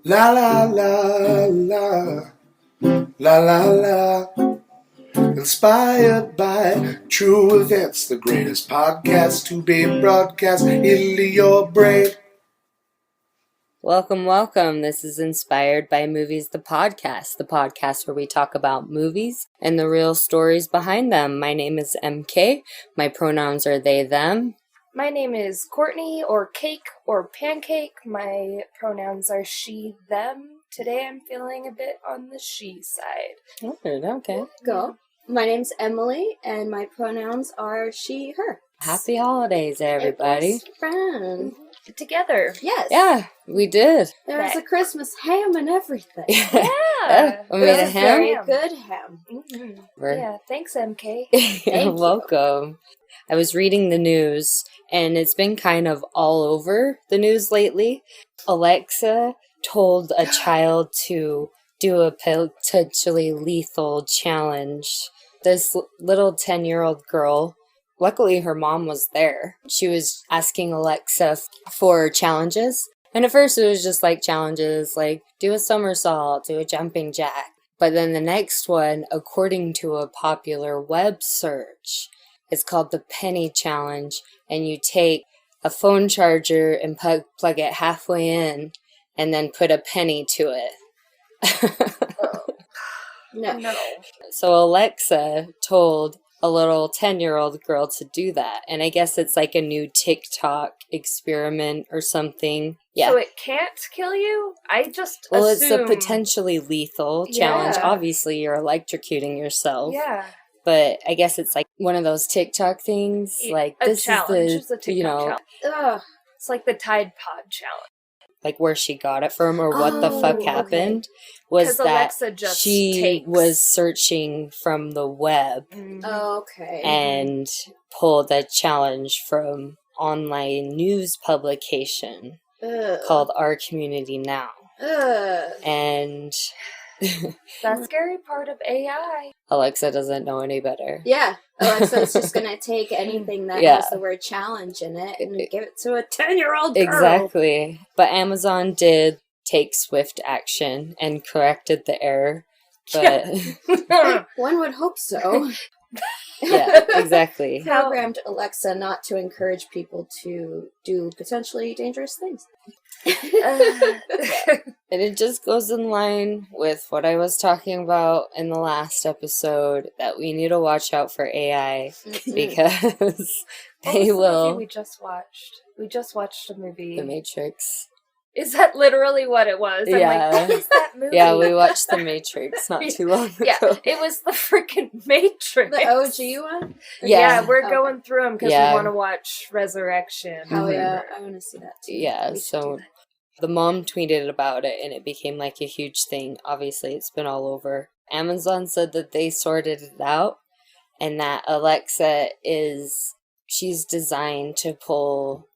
La la la la, la la la. Inspired by true events, the greatest podcast to be broadcast into your brain. Welcome, welcome. This is Inspired by Movies, the podcast where we talk about movies and the real stories behind them. My name is MK. My pronouns are they, them. My name is Courtney, or Cake, or Pancake. My pronouns are she, them. Today I'm feeling a bit on the she side. Okay. Go. My name's Emily, and my pronouns are she, her. Happy holidays, everybody. It was fun. Together. Yes. Yeah, we did. There was a Christmas ham and everything. Yeah. We made a ham. Very good ham. Mm-hmm. Yeah, thanks, MK. You're welcome. I was reading the news, and it's been kind of all over the news lately. Alexa told a child to do a potentially lethal challenge. This little 10-year-old girl, luckily her mom was there. She was asking Alexa for challenges. And at first it was just like challenges like do a somersault, do a jumping jack. But then the next one, according to a popular web search, it's called the penny challenge. And you take a phone charger and plug it halfway in and then put a penny to it. No. So Alexa told a little 10-year-old girl to do that. And I guess it's like a new TikTok experiment or something. Yeah. So it can't kill you? I just Well, assume... it's a potentially lethal challenge. Yeah. Obviously, you're electrocuting yourself. Yeah. But I guess it's like one of those TikTok things. Like, a this challenge. is It's a the, TikTok challenge. Ugh. It's like the Tide Pod challenge. like where she got it from or what the fuck okay. happened was 'Cause that Alexa just she takes. was searching from the web Okay. and pulled a challenge from online news publication Ugh. called Our Community Now. Ugh. And That's scary part of AI. Alexa doesn't know any better. Yeah. Alexa's just going to take anything that Yeah. has the word challenge in it and give it to a 10-year-old girl. Exactly. But Amazon did take swift action and corrected the error. But One would hope so. yeah, exactly. Programmed Alexa not to encourage people to do potentially dangerous things. And it just goes in line with what I was talking about in the last episode, that we need to watch out for AI because What was they the will. movie we just watched? We just watched a movie. The Matrix. Is that literally what it was? I'm Yeah. like, what is that movie? Yeah, we watched The Matrix not too long ago. Yeah, it was the freaking Matrix. The OG one? Yeah. We're Okay. going through them because Yeah. we want to watch Resurrection. Oh, Mhm. yeah. I want to see that too. Yeah, We should so do that. the mom tweeted about it and it became like a huge thing. Obviously, it's been all over. Amazon said that they sorted it out and that Alexa she's designed to pull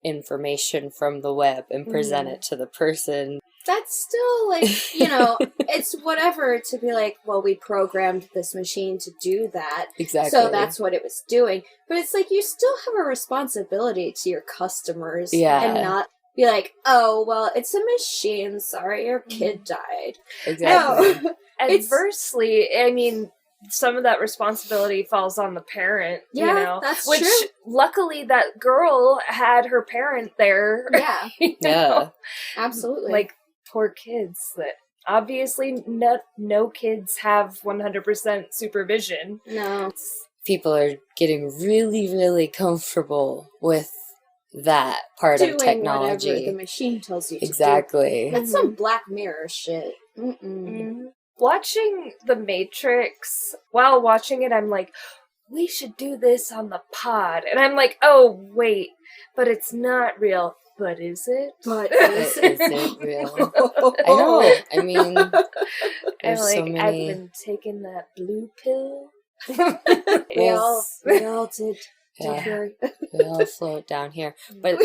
information from the web and present it to the person. That's still, like, it's whatever to be like, well, we programmed this machine to do that. Exactly. So that's what it was doing. But it's like, you still have a responsibility to your customers. Yeah. And not be like, oh, well, it's a machine. Sorry, your kid died. Exactly. No. Adversely, I mean, some of that responsibility falls on the parent, Yeah, that's which true. luckily that girl had her parent there. Yeah, you Yeah. know? absolutely. Like, poor kids that obviously no kids have 100% supervision. no. People are getting really, really comfortable with that part Doing of technology. whatever the machine tells you to do. Exactly. That's some Black Mirror shit. Mm-mm. Mhm. Watching The Matrix, while watching it, I'm like, we should do this on the pod. And I'm like, oh, wait, but it's not real. But is it? But Is it real? I know. I mean, I'm there's like, so I've many. been taking that blue pill. we all did. Yeah. Don't We all float down here. But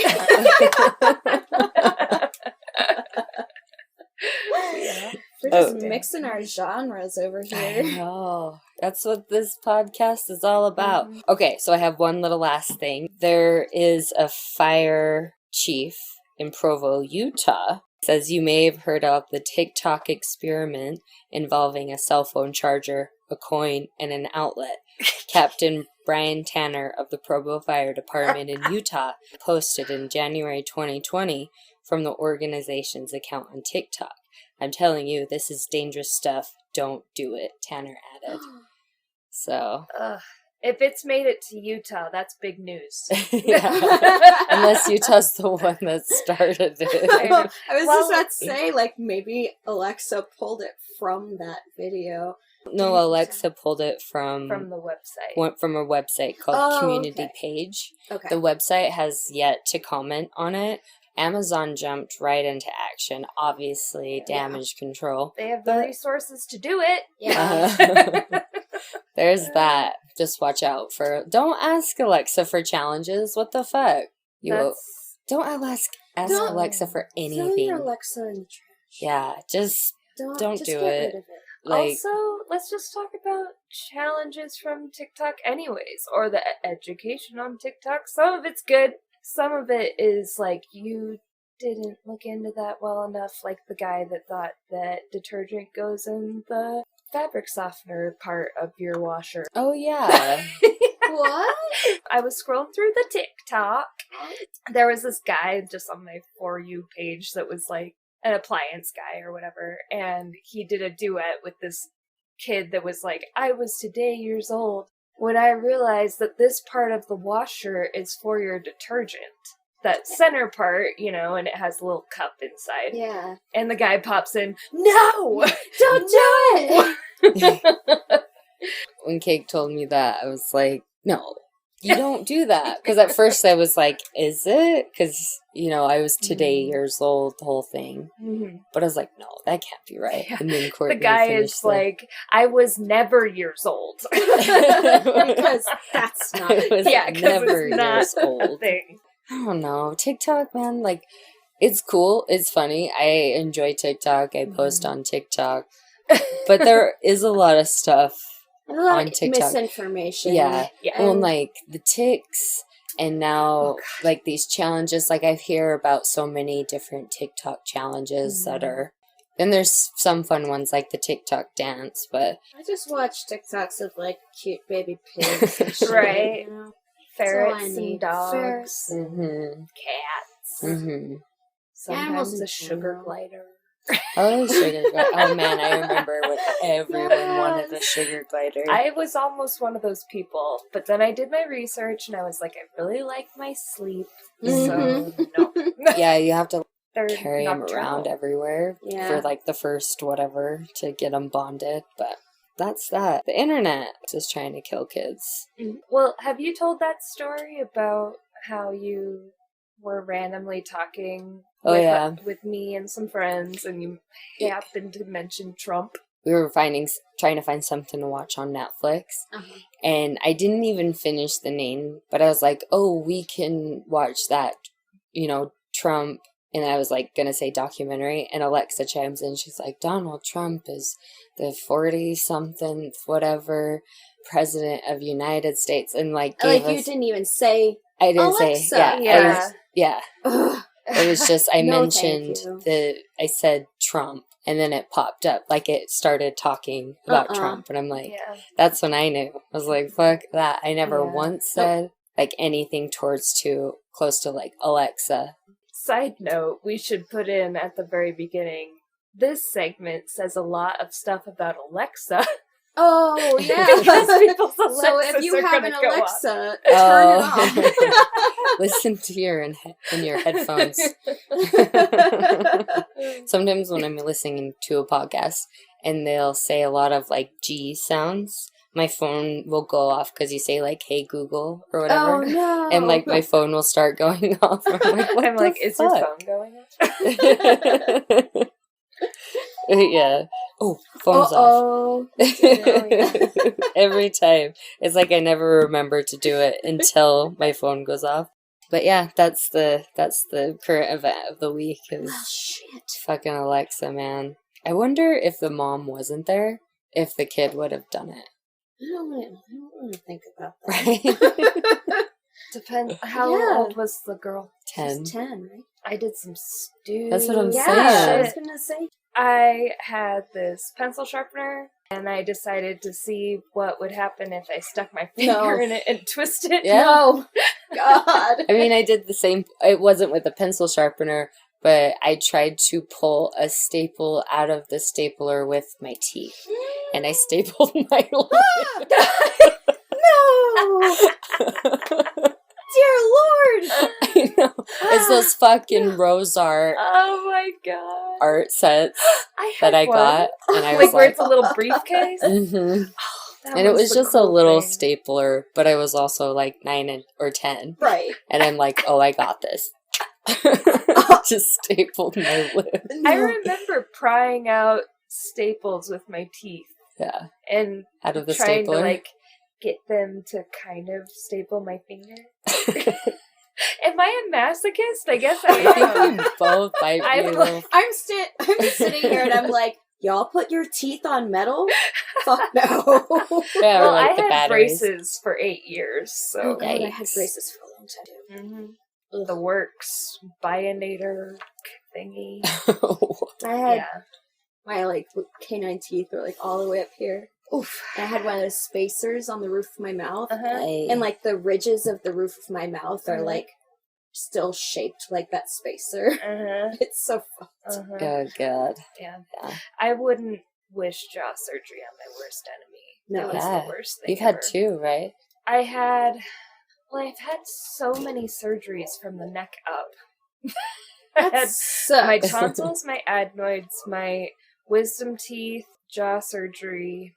We're just mixing our genres over I here. know. That's what this podcast is all about. Okay, so I have one little last thing. There is a fire chief in Provo, Utah, It says you may have heard of the TikTok experiment involving a cell phone charger, a coin, and an outlet. Captain Brian Tanner of the Provo Fire Department in Utah posted in January 2020 from the organization's account on TikTok. I'm telling you, this is dangerous stuff. Don't do it, Tanner added. So. If it's made it to Utah, that's big news. Unless Utah's the one that started it. I was just about to say, like, maybe Alexa pulled it from that video. No, Alexa pulled it from the website. Went from a website called Community Page. Okay. The website has yet to comment on it. Amazon jumped right into action. Obviously, damage control. They have the resources to do it. Yeah. There's that. Just watch out for. Don't ask Alexa for challenges. What the fuck? Don't ask Alexa for anything. Throw your Alexa in the trash. Yeah, just don't just do get it. rid of it. Like, also, let's just talk about challenges from TikTok anyways, or the education on TikTok. Some of it's good. Some of it is like, you didn't look into that well enough, like the guy that thought that detergent goes in the fabric softener part of your washer. oh yeah. What? I was scrolling through the TikTok. There was this guy just on my For You page that was like an appliance guy or whatever, and he did a duet with this kid that was like, I was today years old when I realized that this part of the washer is for your detergent. That center part, you know, and it has a little cup inside. Yeah. And the guy pops in, no! Don't do it! When Cake told me that, I was like, no, you don't do that. Because at first I was like, is it? Because, you know, I was today years old, the whole thing. Mm-hmm. But I was like, no, that can't be right. Yeah. And then Courtney The guy finished is like, I was never years old. Because that's not I was never it's not years a old. thing. I don't know. TikTok, man, like, it's cool. It's funny. I enjoy TikTok. I post on TikTok. But there is a lot of stuff a lot on of TikTok. misinformation. Yeah. Yeah. Well, like, the ticks, and now, like, these challenges. Like, I hear about so many different TikTok challenges that are... Then there's some fun ones, like the TikTok dance, but... I just watch TikToks of, like, cute baby pigs and shit. Right. You know? Ferrets and dogs, Ferrets. Mm-hmm. cats, Mm-hmm. sometimes Animals a in sugar general. glider. Oh, sugar glider. Oh, man, I remember when everyone wanted a sugar glider. I was almost one of those people, but then I did my research and I was like, I really like my sleep, so no. Yeah, you have to They're carry them nocturnal. around everywhere for, like, the first whatever to get them bonded, but... That's that. The internet is trying to kill kids. Well, have you told that story about how you were randomly talking with me and some friends, and you happened to mention Trump? We were trying to find something to watch on Netflix, and I didn't even finish the name, but I was like, oh, we can watch that, you know, Trump. And I was like, gonna say documentary, and Alexa chimes in. She's like, Donald Trump is the 40-something, whatever, president of United States. And like, Like, you didn't even say I didn't Alexa. say, Yeah. Ugh. It was just, I No, mentioned thank you. I said Trump, and then it popped up, like it started talking about Trump. And I'm like, that's when I knew. I was like, fuck that. I never once said, like, anything close to, like, Alexa. Side note, we should put in at the very beginning, this segment says a lot of stuff about Alexa. Oh, yeah. Because people's Alexas So if you are have an gonna go off. Alexa, turn it off. Listen to in your headphones. Sometimes when I'm listening to a podcast and they'll say a lot of, like, G sounds, my phone will go off because you say, like, hey, Google, or whatever. Oh, no. And, like, my phone will start going off. I'm like, what I'm the like, is your fuck? phone going off? Yeah. Oh, phone's off. Every time. It's like I never remember to do it until my phone goes off. But yeah, that's the current event of the week is Shit. fucking Alexa, man. I wonder if the mom wasn't there, if the kid would have done it. I don't want to think about that. Right? Depends. How Yeah. old was the girl? 10. She's 10, right? I did some stupid That's what I'm Yeah, saying. I was gonna say. I had this pencil sharpener, and I decided to see what would happen if I stuck my finger in it and twisted it. Yeah. No, God. I mean, I did the same. It wasn't with a pencil sharpener, but I tried to pull a staple out of the stapler with my teeth. And I stapled my lip. No, dear Lord. I know. It's those fucking Rose Art Oh my god! art sets I that had I one. got. And I was Like where like, it's a little briefcase. mm-hmm. That And it was the just a cool little thing. stapler, but I was also like 9 or 10. Right. And I'm like, oh, I got this. Just stapled my lip. I remember prying out staples with my teeth Yeah. and Out of the trying stapler. to like get them to kind of staple my finger. Am I a masochist? I guess I I think am. we both might be a I'm little. I'm sitting here and I'm like, y'all put your teeth on metal? Fuck no. Yeah, or Well, like I the had batteries. braces for 8 years, Oh so God, I had Yikes. braces for a long time too. the works bionator thingy. I had Yeah. my like canine teeth were like all the way up here. Oof. I had one of those spacers on the roof of my mouth, Uh-huh. and like the ridges of the roof of my mouth are Mhm. like still shaped like that spacer. Uh-huh. It's so fucked. Uh-huh. Oh, God. Yeah. Yeah. I wouldn't wish jaw surgery on my worst enemy. No. It was Yeah. the worst thing You've had ever. 2, right? I've had so many surgeries from the neck up. I had That sucks. my tonsils, my adenoids, my wisdom teeth, jaw surgery,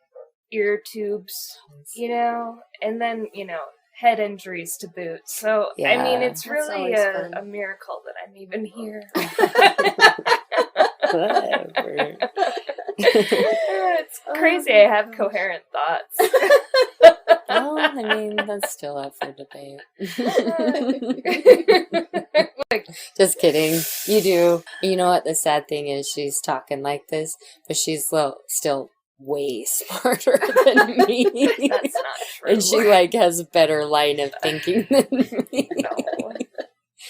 ear tubes, and then, head injuries to boot. So, I mean, Yeah. it's That's really always fun. a miracle that I'm even here. Whatever. It's crazy I have coherent thoughts. Well, I mean, that's still up for debate. Just kidding. You do. You know what the sad thing is? She's talking like this, but she's still way smarter than me. That's not true. And she has a better line of thinking than me. No.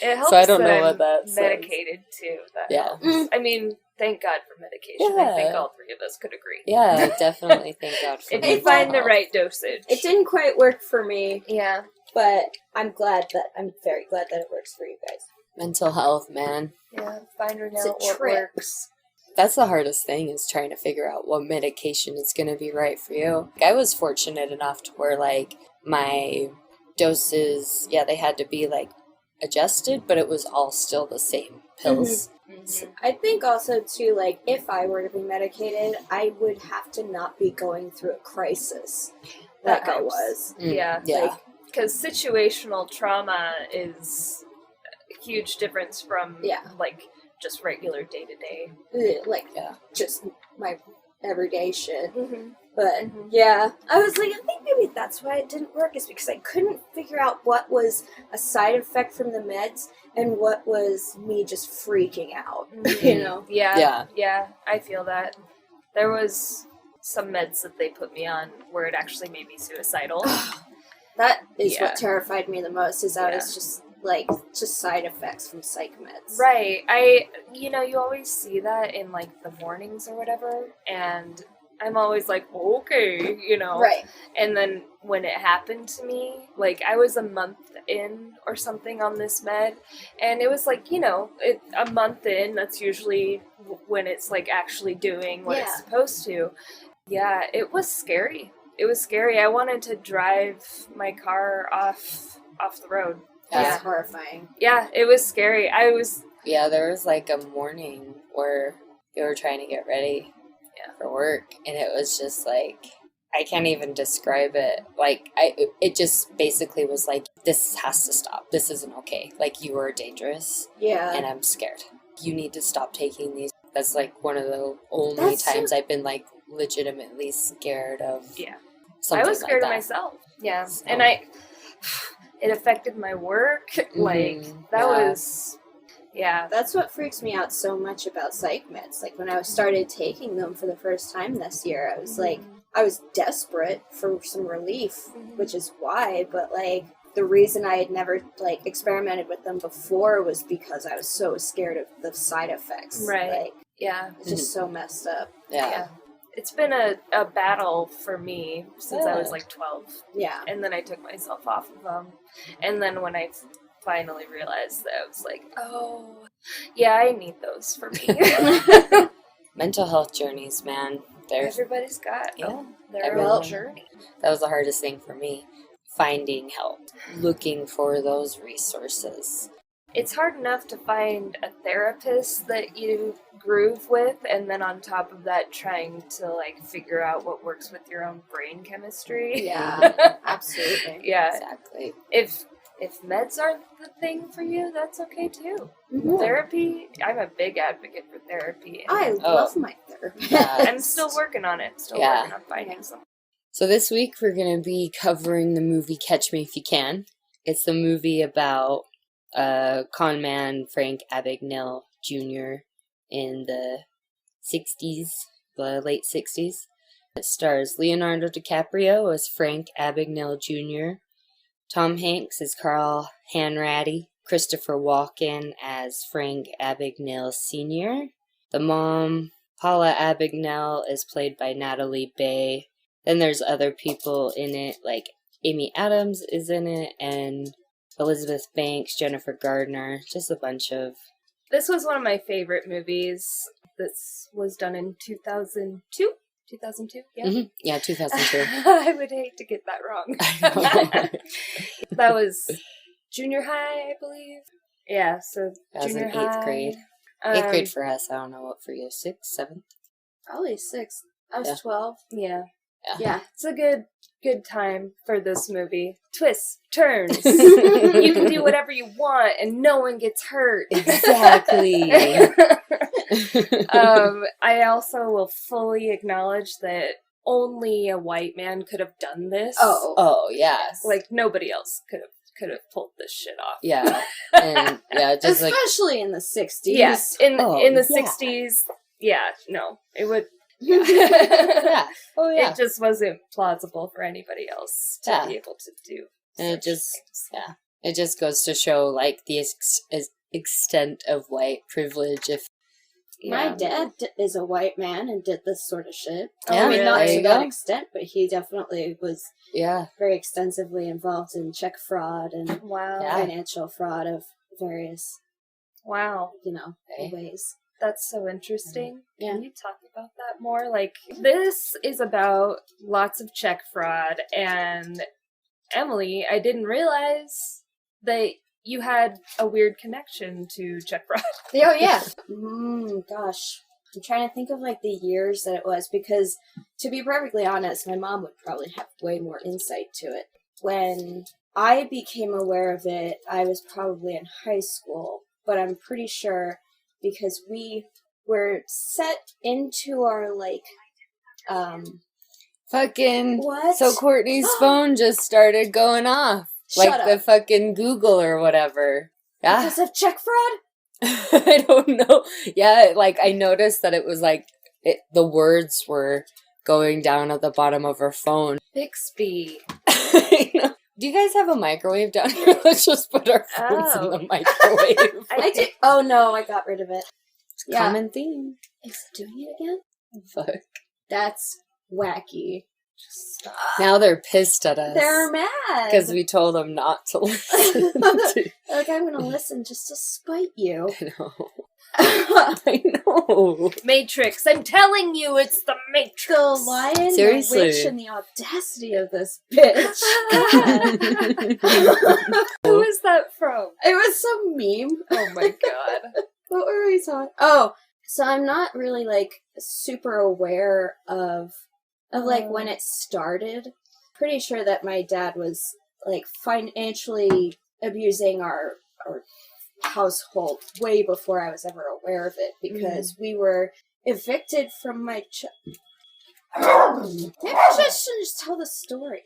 It helps So I don't that know I'm what that says. medicated too. That Yeah. helps. I mean, thank God for medication. I think all 3 of us could agree. Yeah, I definitely thank God for If you mental find the health. right dosage. It didn't quite work for me, Yeah. but I'm very glad that it works for you guys. Mental health, man. Yeah. Finding It's a out what trip. works. That's the hardest thing, is trying to figure out what medication is going to be right for you. I was fortunate enough to where, my doses, they had to be, adjusted, but it was all still the same pills. Mhm. I think also too, if I were to be medicated, I would have to not be going through a crisis That like I helps. was. Yeah. Yeah. Because situational trauma is a huge difference from, just regular day-to-day. Yeah. Just my everyday shit. Mm-hmm. But Mhm. yeah, I was like, I think maybe that's why it didn't work, is because I couldn't figure out what was a side effect from the meds and what was me just freaking out. You know? Yeah. Yeah, I feel that. There was some meds that they put me on where it actually made me suicidal. That is Yeah. what terrified me the most, is I Yeah. was just side effects from psych meds. Right. You always see that in the mornings or whatever, and I'm always like, okay, Right. And then when it happened to me, I was a month in or something on this med, and it was a month in, that's usually when it's actually doing what Yeah. it's supposed to. Yeah, it was scary. It was scary. I wanted to drive my car off the road. That's Yeah. horrifying. Yeah, it was scary. Yeah, there was a morning where they were trying to get ready for work, and it was just I can't even describe it. It just basically was this has to stop. This isn't okay. You are dangerous, Yeah. and I'm scared. You need to stop taking these. That's one of the only That's times I've been legitimately scared of. Yeah. Something I was scared like of that. myself. Yeah. So- And it affected my work. Mhm. That Yeah. was, yeah. That's what freaks me out so much about psych meds. When I started taking them for the first time this year, I was I was desperate for some relief, Mhm. which is why, but the reason I had never like experimented with them before was because I was so scared of the side effects. Right. Like, Yeah. it's just so messed up. Yeah. It's been a battle for me since I was like 12. Yeah. And then I took myself off of them. And then when I finally realized that, I was like, oh, yeah, I need those for me. Mental health journeys, man. Everybody's got their Everyone. own journey. That was the hardest thing for me. Finding help. Looking for those resources. It's hard enough to find a therapist that you groove with, and then on top of that, trying to like figure out what works with your own brain chemistry. Yeah, absolutely. Yeah. Exactly. If meds aren't the thing for you, that's okay too. Mhm. Therapy, I'm a big advocate for therapy. And I love my therapist. Yeah. I'm still working on it. Working on finding something. So this week we're going to be covering the movie Catch Me If You Can. It's the movie about con man Frank Abagnale Jr. in the 60s, the late 60s. It stars Leonardo DiCaprio as Frank Abagnale Jr., Tom Hanks as Carl Hanratty, Christopher Walken as Frank Abagnale Sr. The mom, Paula Abagnale, is played by Natalie Bay. Then there's other people in it, like Amy Adams is in it, and Elizabeth Banks, Jennifer Gardner, just a bunch of... This was one of my favorite movies. This was done in 2002? 2002? Yeah. Mm-hmm. Yeah, 2002. I would hate to get that wrong. I know. That was junior high, I believe. Yeah, so That was junior in high. 8th grade. 8th grade for us. I don't know what for you. 6th, 7th? Probably 6. I was Yeah. 12. Yeah. Yeah. It's a good time for this movie. Twists, turns. You can do whatever you want and no one gets hurt. Exactly. I also will fully acknowledge that only a white man could have done this. Oh, yes. Like nobody else could have pulled this shit off. Yeah. And yeah, just like... Especially in the 60s. Yes, in the yeah. 60s. Yeah, no. It would Yeah. Oh, yeah. It just wasn't plausible for anybody else to be able to do. And it such just, things. yeah. It just goes to show, like, the extent of white privilege. If My dad is a white man and did this sort of shit. Yeah, I mean, not there to you that go. extent, but he definitely was very extensively involved in check fraud and Wow. financial fraud of various, Wow. ways. That's so interesting. Yeah. Can you talk about that more? Like, this is about lots of check fraud, and Emily, I didn't realize that you had a weird connection to check fraud. Oh, yeah. Gosh. I'm trying to think of, like, the years that it was, because, to be perfectly honest, my mom would probably have way more insight to it. When I became aware of it, I was probably in high school, but I'm pretty sure because we were set into our, like, fucking... What? So Courtney's phone just started going off. Shut like up. the fucking Google or whatever. Yeah. Because of check fraud? I don't know. Yeah, like I noticed that it was like the words were going down at the bottom of her phone. Bixby. I know. Do you guys have a microwave down here? Let's just put our phones in the microwave. I did. Oh, no, I got rid of it. It's a common theme. Is it doing it again? Fuck. That's wacky. Stop. Now they're pissed at us. They're mad. Because we told them not to listen. Like, I'm going to listen just to spite you. I know. I know. Matrix. I'm telling you, it's the Matrix. The lion, Seriously. the witch, and the audacity of this bitch. Who is that from? It was some meme. Oh my god. What were we talking? Oh, so I'm not really, like, super aware of like, when it started. Pretty sure that my dad was, like, financially abusing our household way before I was ever aware of it, because we were evicted from my maybe I should just tell the story.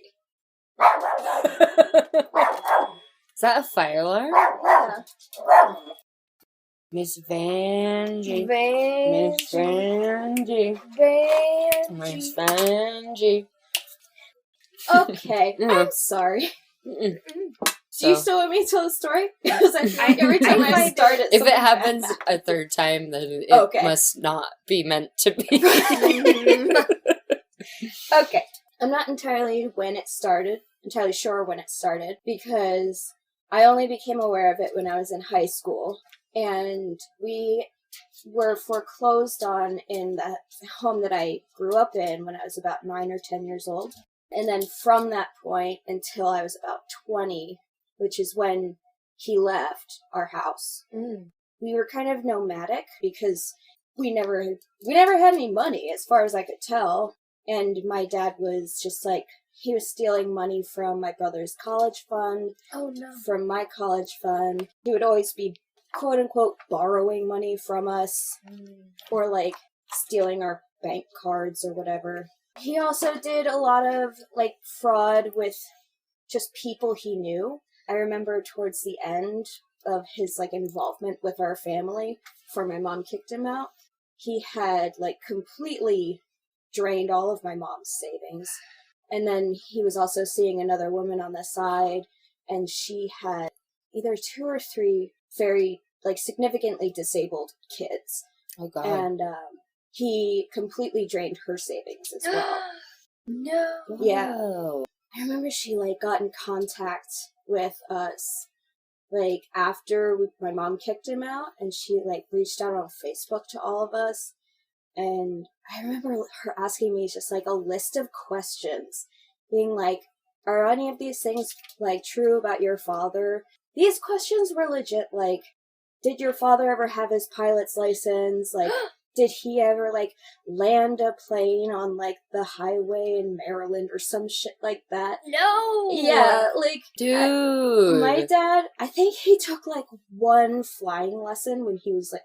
Is that a fire alarm? Yeah. Miss Vanjie. Vanjie. Miss Vanjie. Miss Vanjie. Okay, Mm. I'm sorry. Do you still want me to tell the story? Because I feel like every time I start it, if it happens a third time, then it must not be meant to be. Okay. I'm not entirely sure when it started, because I only became aware of it when I was in high school, and we were foreclosed on in the home that I grew up in when I was about 9 or 10 years old. And then from that point until I was about 20, which is when he left our house, we were kind of nomadic because we never had any money as far as I could tell. And my dad was just like, he was stealing money from my brother's college fund. Oh, no. From my college fund. He would always be, quote unquote, borrowing money from us. Or like stealing our bank cards or whatever. He also did a lot of like fraud with just people he knew. I remember towards the end of his like involvement with our family, before my mom kicked him out, he had like completely drained all of my mom's savings. And then he was also seeing another woman on the side, and she had either 2 or 3 very like significantly disabled kids. Oh God. And he completely drained her savings as well. No. Yeah. I remember she like got in contact with us like after my mom kicked him out, and she like reached out on Facebook to all of us. And I remember her asking me just like a list of questions, being like, are any of these things like true about your father? These questions were legit, like, did your father ever have his pilot's license? Like, did he ever like land a plane on like the highway in Maryland or some shit like that? No! Yeah, like, dude. My dad, I think he took like 1 flying lesson when he was like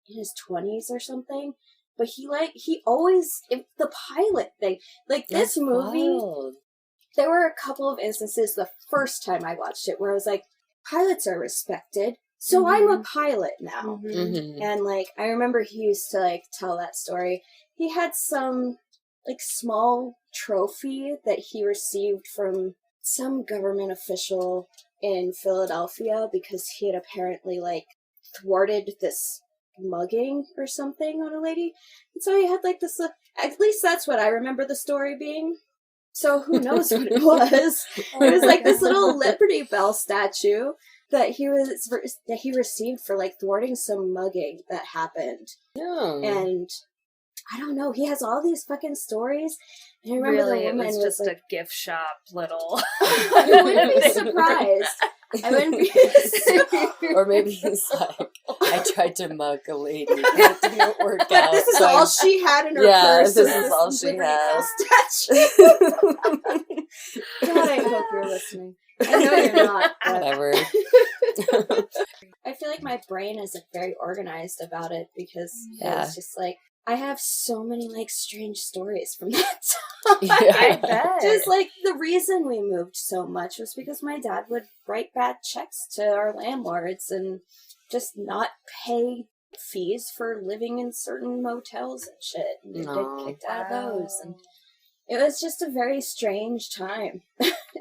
in his 20s or something. But he always, the pilot thing, like this movie, wild. There were a couple of instances the first time I watched it where I was like, pilots are respected, so I'm a pilot now. And like, I remember he used to like tell that story. He had some like small trophy that he received from some government official in Philadelphia because he had apparently like thwarted this mugging or something on a lady. And so he had like this, at least that's what I remember the story being. So who knows what it was. It was like this little Liberty Bell statue that he received for like thwarting some mugging that happened. Yeah. And I don't know, he has all these fucking stories. And I remember really, the woman it was just like, a gift shop little. I wouldn't be surprised. I wouldn't be surprised. Or maybe he's like, I tried to mug a lady, but it didn't work out. But this is so all she had in her purse. This is all she Liberty had. Bell statue. God, I hope you're listening. I know you're not. But Whatever. I feel like my brain isn't very organized about it because Yeah. it's just like, I have so many like strange stories from that time. I bet. Just like the reason we moved so much was because my dad would write bad checks to our landlords and just not pay fees for living in certain motels and shit. And we'd get kicked out of those. And it was just a very strange time.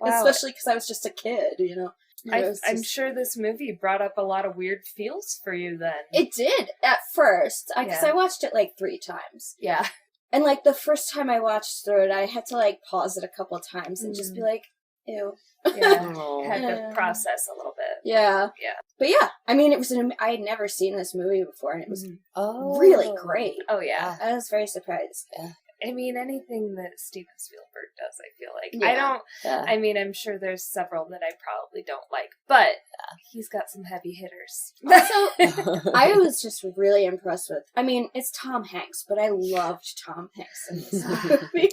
Especially because I was just a kid, you know. I'm sure this movie brought up a lot of weird feels for you then. It did at first, because I watched it like 3 times. Yeah. And like the first time I watched through it, I had to like pause it a couple times and just be like, ew. Yeah. Had to process a little bit. Yeah. Yeah. But yeah, I mean, it was I had never seen this movie before, and it was Oh. really great. Oh, yeah. I was very surprised. Yeah. I mean, anything that Steven Spielberg does, I feel like. Yeah. I mean, I'm sure there's several that I probably don't like, but he's got some heavy hitters. Also, I was just really impressed with, I mean, it's Tom Hanks, but I loved Tom Hanks in this movie.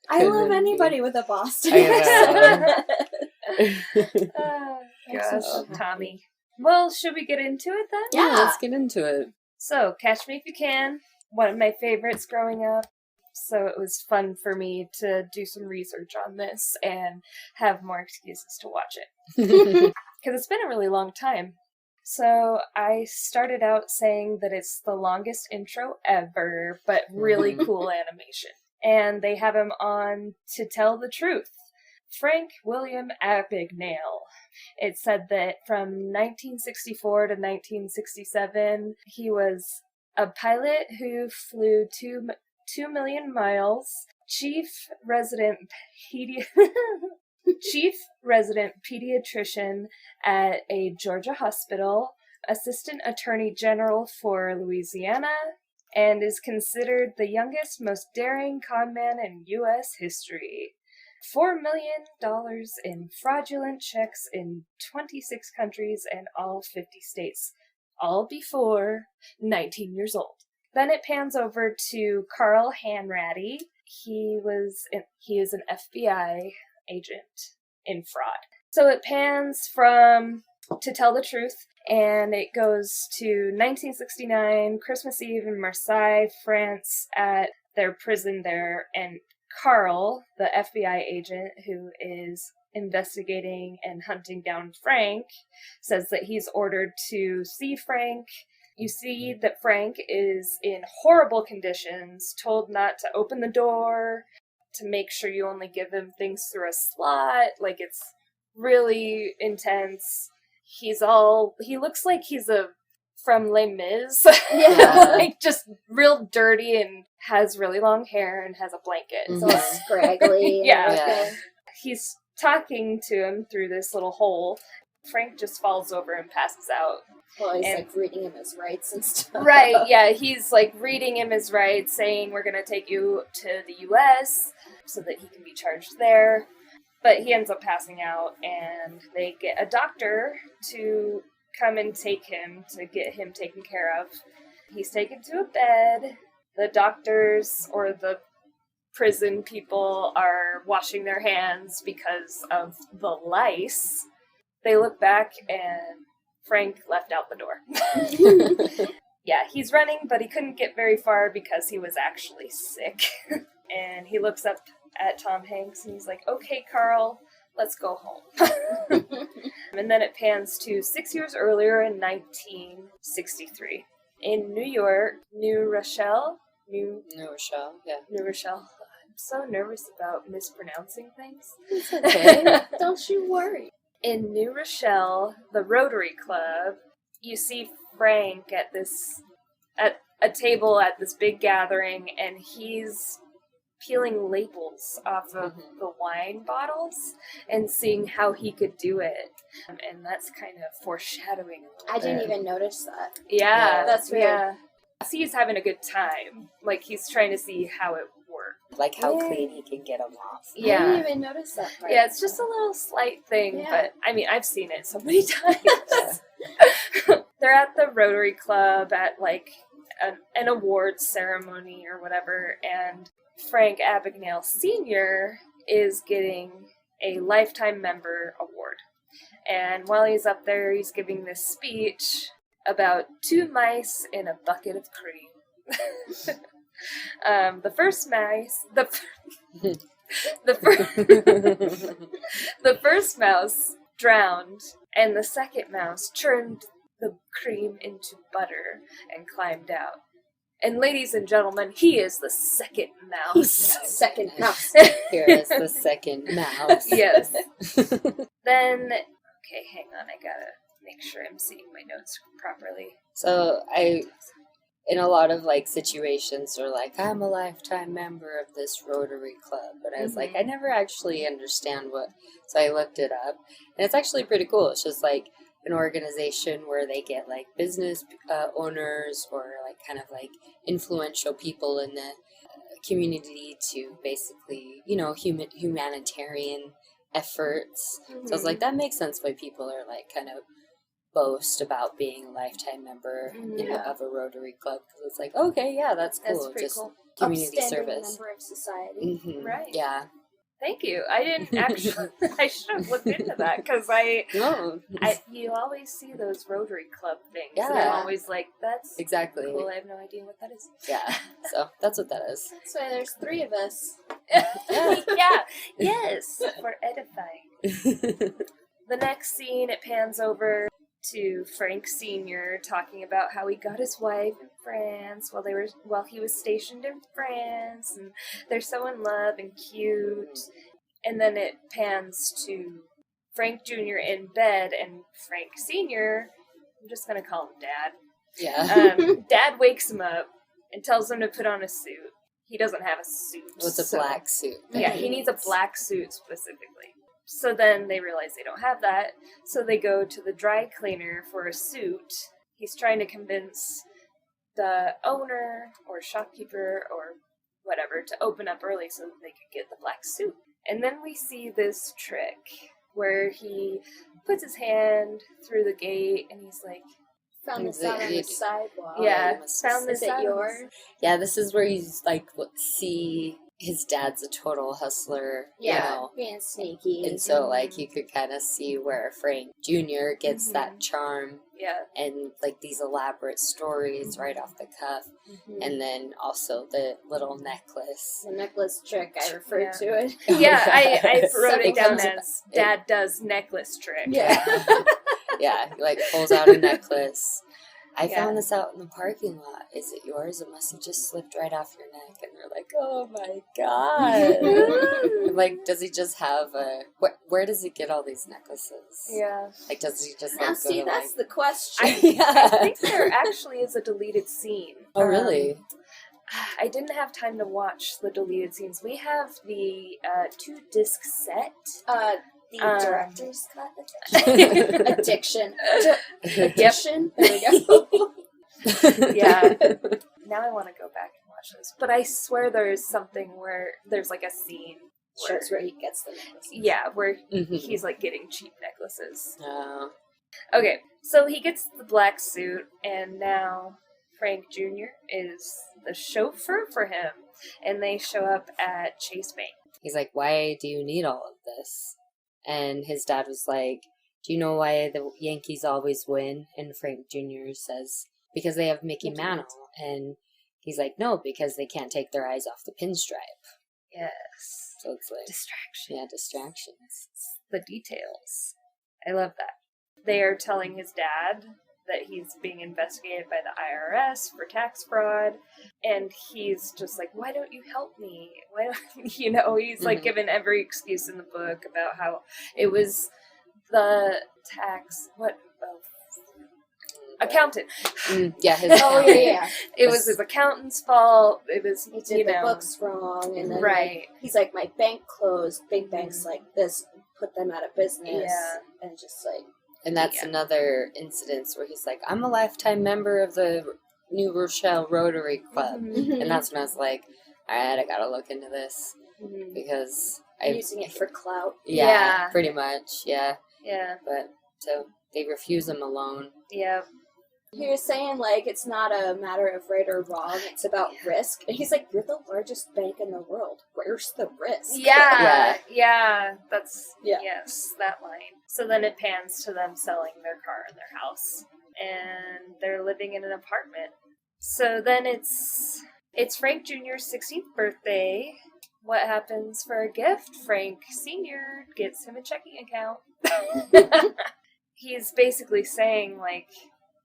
I love anybody with a Boston accent. Gosh, Tommy. Well, should we get into it then? Yeah, let's get into it. So, Catch Me If You Can, one of my favorites growing up. So it was fun for me to do some research on this and have more excuses to watch it. Because it's been a really long time. So I started out saying that it's the longest intro ever, but really cool animation. And they have him on to tell the truth Frank William Abagnale. It said that from 1964 to 1967, he was a pilot who flew 2 million miles, chief resident pediatrician at a Georgia hospital, assistant attorney general for Louisiana, and is considered the youngest, most daring conman in U.S. history. $4 million in fraudulent checks in 26 countries and all 50 states, all before 19 years old. Then it pans over to Carl Hanratty. He is an FBI agent in fraud. So it pans from To Tell the Truth, and it goes to 1969, Christmas Eve in Marseille, France, at their prison there, and Carl, the FBI agent who is investigating and hunting down Frank, says that he's ordered to see Frank. You see that Frank is in horrible conditions, told not to open the door, to make sure you only give him things through a slot. Like, it's really intense. He looks like he's from Les Mis. Yeah. Like, just real dirty and has really long hair and has a blanket. So scraggly. Yeah. Okay. He's talking to him through this little hole. Frank just falls over and passes out. Well, he's like reading him his rights and stuff. Right, yeah, he's like reading him his rights, saying we're going to take you to the U.S. so that he can be charged there. But he ends up passing out, and they get a doctor to come and take him, to get him taken care of. He's taken to a bed. The doctors or the prison people are washing their hands because of the lice. They look back, and Frank left out the door. Yeah, he's running, but he couldn't get very far because he was actually sick. And he looks up at Tom Hanks, and he's like, okay, Carl, let's go home. And then it pans to 6 years earlier in 1963. In New York, New Rochelle. New Rochelle, yeah. New Rochelle. I'm so nervous about mispronouncing things. It's okay. Don't you worry. In New Rochelle, the Rotary Club, you see Frank at a table at this big gathering, and he's peeling labels off of the wine bottles and seeing how he could do it. And that's kind of foreshadowing a little I didn't bit. even notice that. Yeah, That's weird. Yeah. See, he's having a good time. Like, he's trying to see how it works. Like how clean he can get them off. I Yeah. didn't even notice that part. Yeah, it's just a little slight thing, Yeah. but I mean, I've seen it so many times. They're at the Rotary Club at like an awards ceremony or whatever, and Frank Abagnale Sr. is getting a Lifetime Member Award. And while he's up there, he's giving this speech about 2 mice in a bucket of cream. The first mouse, the first mouse drowned, and the second mouse churned the cream into butter and climbed out. And ladies and gentlemen, he is the second mouse. Second mouse. Here is the second mouse. Yes. Then, okay, hang on, I gotta make sure I'm seeing my notes properly. So in a lot of like situations, or like, I'm a lifetime member of this Rotary Club, but I was like, I never actually understand so I looked it up, and it's actually pretty cool. It's just like an organization where they get like business owners or like kind of like influential people in the community to basically, humanitarian efforts. So I was like, that makes sense why people are like kind of boast about being a lifetime member of a Rotary Club, because it's like, okay, yeah, that's cool. That's pretty just cool. community Upstanding service. member of society. Mm-hmm. Right. Yeah. Thank you. I didn't actually. I should have looked into that because you always see those Rotary Club things. Yeah. And I'm always like, that's Exactly. cool. I have no idea what that is. Yeah. So that's what that is. That's why there's 3 of us. Yeah. Yes. For edifying. The next scene, it pans over to Frank Sr. talking about how he got his wife in France while he was stationed in France, and they're so in love and cute. And then it pans to Frank Jr. in bed, and Frank Sr., I'm just going to call him Dad. Yeah. Dad wakes him up and tells him to put on a suit. He doesn't have a suit. With a black suit. Yeah, he needs a black suit specifically. So then they realize they don't have that, so they go to the dry cleaner for a suit. He's trying to convince the owner or shopkeeper or whatever to open up early so that they could get the black suit. And then we see this trick where he puts his hand through the gate and he's like, Found this out on the sidewalk. yeah, found this Is it out. yours? Yeah, this is where he's like, see his dad's a total hustler, Yeah, you know. being sneaky. And so, like, you could kind of see where Frank Jr. gets that charm Yeah. and, like, these elaborate stories right off the cuff. And then also the little necklace. The necklace trick, I referred to it. Yeah, I wrote it down Something as Dad does necklace trick. Yeah. Yeah, he, like, pulls out a necklace. I Yeah. found this out in the parking lot. Is it yours? It must have just slipped right off your neck. And they're like, oh my God. I'm like, does he just have a... Where does he get all these necklaces? Yeah. Like, does he just, Now, like, see, go to, that's the question. I think there actually is a deleted scene. Oh, really? I didn't have time to watch the deleted scenes. We have the 2-disc set. The director's cut. Addiction. Addiction. There we go. Yeah. Now I want to go back and watch this. But I swear there is something where there's like a scene. Shows where he gets the necklace. Yeah, where Mhm. he's like getting cheap necklaces. Oh. Okay, so he gets the black suit, and now Frank Jr. is the chauffeur for him, and they show up at Chase Bank. He's like, why do you need all of this? And his dad was like, do you know why the Yankees always win? And Frank Jr. says, because they have Mickey Mantle. And he's like, no, because they can't take their eyes off the pinstripe. Yes. So it's like, Distraction. yeah, distractions. The details. I love that. They are telling his dad that he's being investigated by the IRS for tax fraud, and he's just like, why don't you help me? Why don't he's like given every excuse in the book about how it was the accountant. Yeah, his Oh, yeah. It was his accountant's fault. It was, He did the books wrong, and then right. like, he's like, my bank closed. Big banks like this put them out of business. Yeah. And just like, And that's another incident where he's like, I'm a lifetime member of the New Rochelle Rotary Club. Mhm. And that's when I was like, all right, I gotta look into this. Mhm. Because I'm using it for clout. Yeah, pretty much, yeah. Yeah. But, so, they refuse him a loan. Yeah. He was saying, like, it's not a matter of right or wrong, it's about risk. And he's like, you're the largest bank in the world. Where's the risk? Yeah. That's, Yeah. yes, that line. So then it pans to them selling their car and their house. And they're living in an apartment. So then it's Frank Jr.'s 16th birthday. What happens for a gift? Frank Sr. gets him a checking account. He's basically saying, like,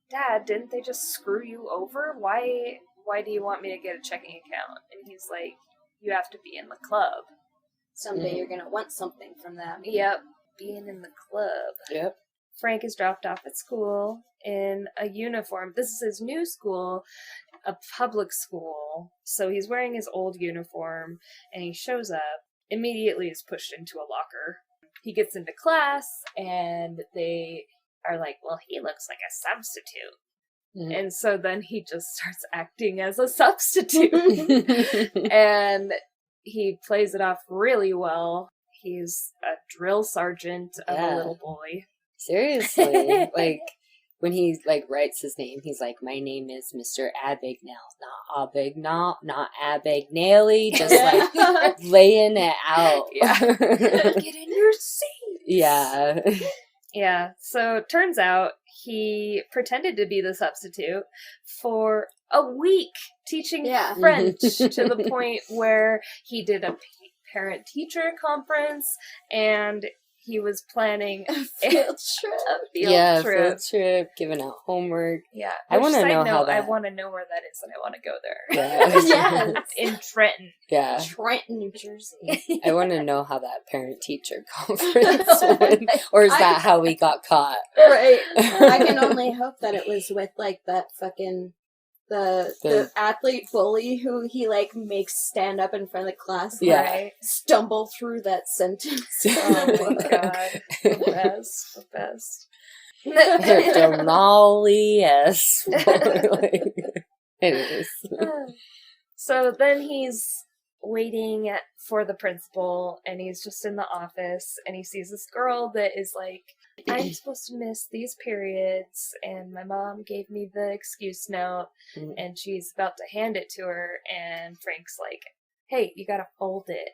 Dad, didn't they just screw you over? Why do you want me to get a checking account? And he's like, you have to be in the club. Someday you're going to want something from them. Yep, being in the club. Yep. Frank is dropped off at school in a uniform. This is his new school, a public school. So he's wearing his old uniform, and he shows up, immediately is pushed into a locker. He gets into class, and they are like, well, he looks like a substitute. Mm-hmm. And so then he just starts acting as a substitute. And he plays it off really well. He's a drill sergeant of a little boy. Seriously. Like, when he, like, writes his name, he's like, my name is Mr. Abagnale. Not Abagnale. Just, like, laying it out. Yeah. Get in your seat. Yeah. Yeah, so it turns out he pretended to be the substitute for a week teaching French to the point where he did a parent-teacher conference, and he was planning Field trip. a field trip. Field trip, giving out homework. Yeah. I want to Side know note, how I that. want to know where that is, and I want to go there. Yeah. Yes. In Trenton. Yeah. Trenton, New Jersey. I want to know how that parent-teacher conference went. Or is that how we got caught? Right. I can only hope that it was with, like, that fucking... The athlete bully who he, like, makes stand up in front of the class and, Yeah. Right. stumble through that sentence. Oh my god. The best. The best. Denali, yes. Anyways. So then he's waiting for the principal, and he's just in the office, and he sees this girl that is like, I'm supposed to miss these periods, and my mom gave me the excuse note, and she's about to hand it to her, and Frank's like, hey, you gotta fold it.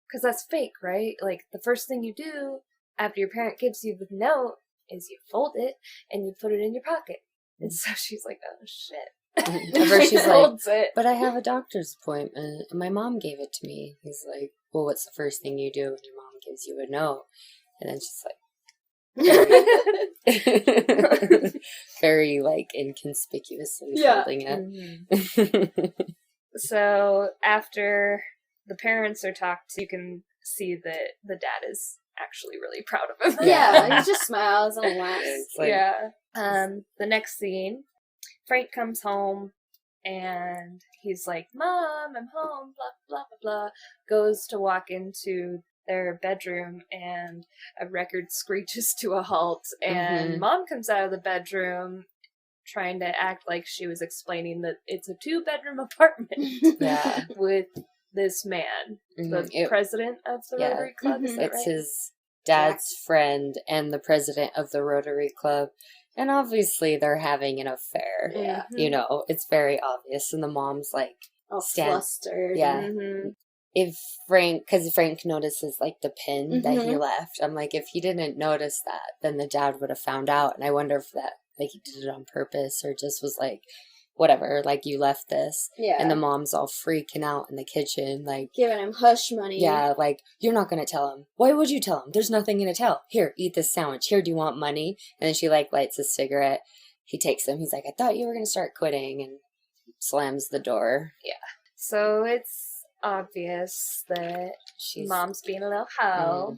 Because that's fake, right? Like, the first thing you do after your parent gives you the note is you fold it, and you put it in your pocket. And so she's like, oh, shit. At first she's like, folds it. but I have a doctor's appointment, and my mom gave it to me. He's like, well, what's the first thing you do when your mom gives you a note? And then she's like, very, like, inconspicuously folding it. So after the parents are talked to, you can see that the dad is actually really proud of him. Yeah, he just smiles and laughs. It's like, The next scene, Frank comes home and he's like, Mom, I'm home, blah, blah, blah, blah. Goes to walk into their bedroom and a record screeches to a halt, and Mom comes out of the bedroom trying to act like she was explaining that it's a 2-bedroom apartment with this man, the president of the Rotary Club. Is that it's right? his dad's friend and the president of the Rotary Club. And obviously they're having an affair. Yeah. You know, it's very obvious. And the mom's like, all flustered. Yeah. If because Frank notices like the pin that he left. I'm like, if he didn't notice that, then the dad would have found out. And I wonder if that, like, he did it on purpose or just was like, whatever, like, you left this. Yeah. And the mom's all freaking out in the kitchen, like, giving him hush money. yeah, like, you're not going to tell him. Why would you tell him? There's nothing going to tell. Here, eat this sandwich. Here, do you want money? And then she, like, lights a cigarette. He takes them. He's like, I thought you were going to start quitting, and slams the door. Yeah. So it's obvious that Mom's being a little hoe.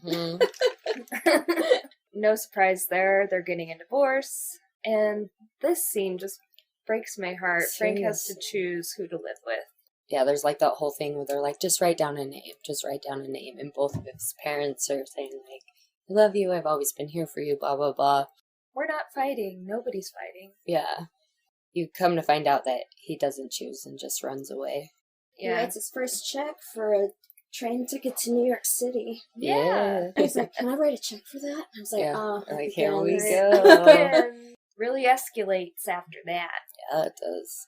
No surprise there. They're getting a divorce. And this scene just breaks my heart. Frank has to choose who to live with. Yeah, there's like that whole thing where they're like, just write down a name. Just write down a name. And both of his parents are saying, like, I love you. I've always been here for you, blah, blah, blah. We're not fighting. Nobody's fighting. Yeah. You come to find out that he doesn't choose and just runs away. He writes his first check for a train ticket to New York City. Yeah. He's like, can I write a check for that? I was like, oh. Like, here we It go. really escalates after that. Yeah, it does.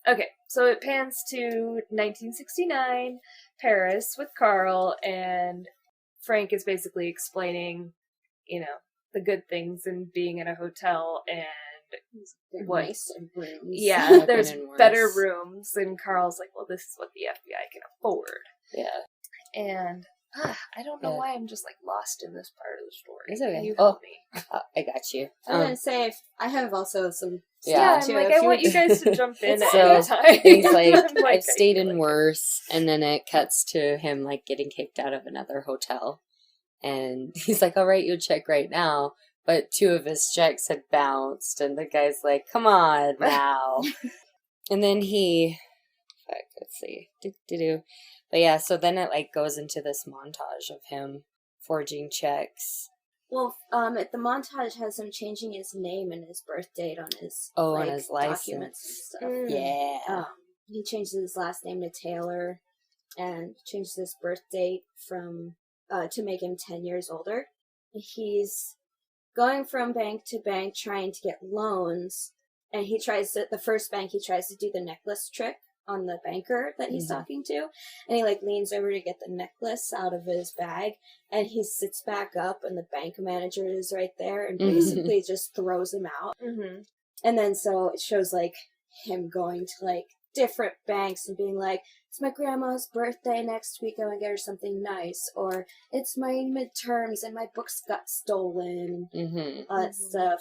Okay, so it pans to 1969, Paris with Carl, and Frank is basically explaining, you know, the good things in being in a hotel and what nice rooms. Yeah, there's better rooms, and Carl's like, well, this is what the FBI can afford. Yeah. And I don't know why I'm just like lost in this part of the story. It's okay. Can you help me? I got you. I'm going to say, I have also some Yeah, stuff I'm too. like, I want you guys to jump in at So, any time. He's like, I'm I've stayed in like, worse. And then it cuts to him, like, getting kicked out of another hotel. And he's like, I'll write you a check right now. But 2 of his checks had bounced. And the guy's like, come on now. And then let's see. But yeah, so then it, like, goes into this montage of him forging checks. Well, the montage has him changing his name and his birth date on his on his documents and stuff. Yeah. He changes his last name to Taylor and changes his birth date from to make him 10 years older. He's going from bank to bank trying to get loans, and the first bank he tries to do the necklace trick on the banker that he's talking to, and he like leans over to get the necklace out of his bag, and he sits back up, and the bank manager is right there and basically just throws him out. And then so it shows like him going to like different banks and being like, it's my grandma's birthday next week, I'm gonna get her something nice, or it's my midterms and my books got stolen, all that stuff.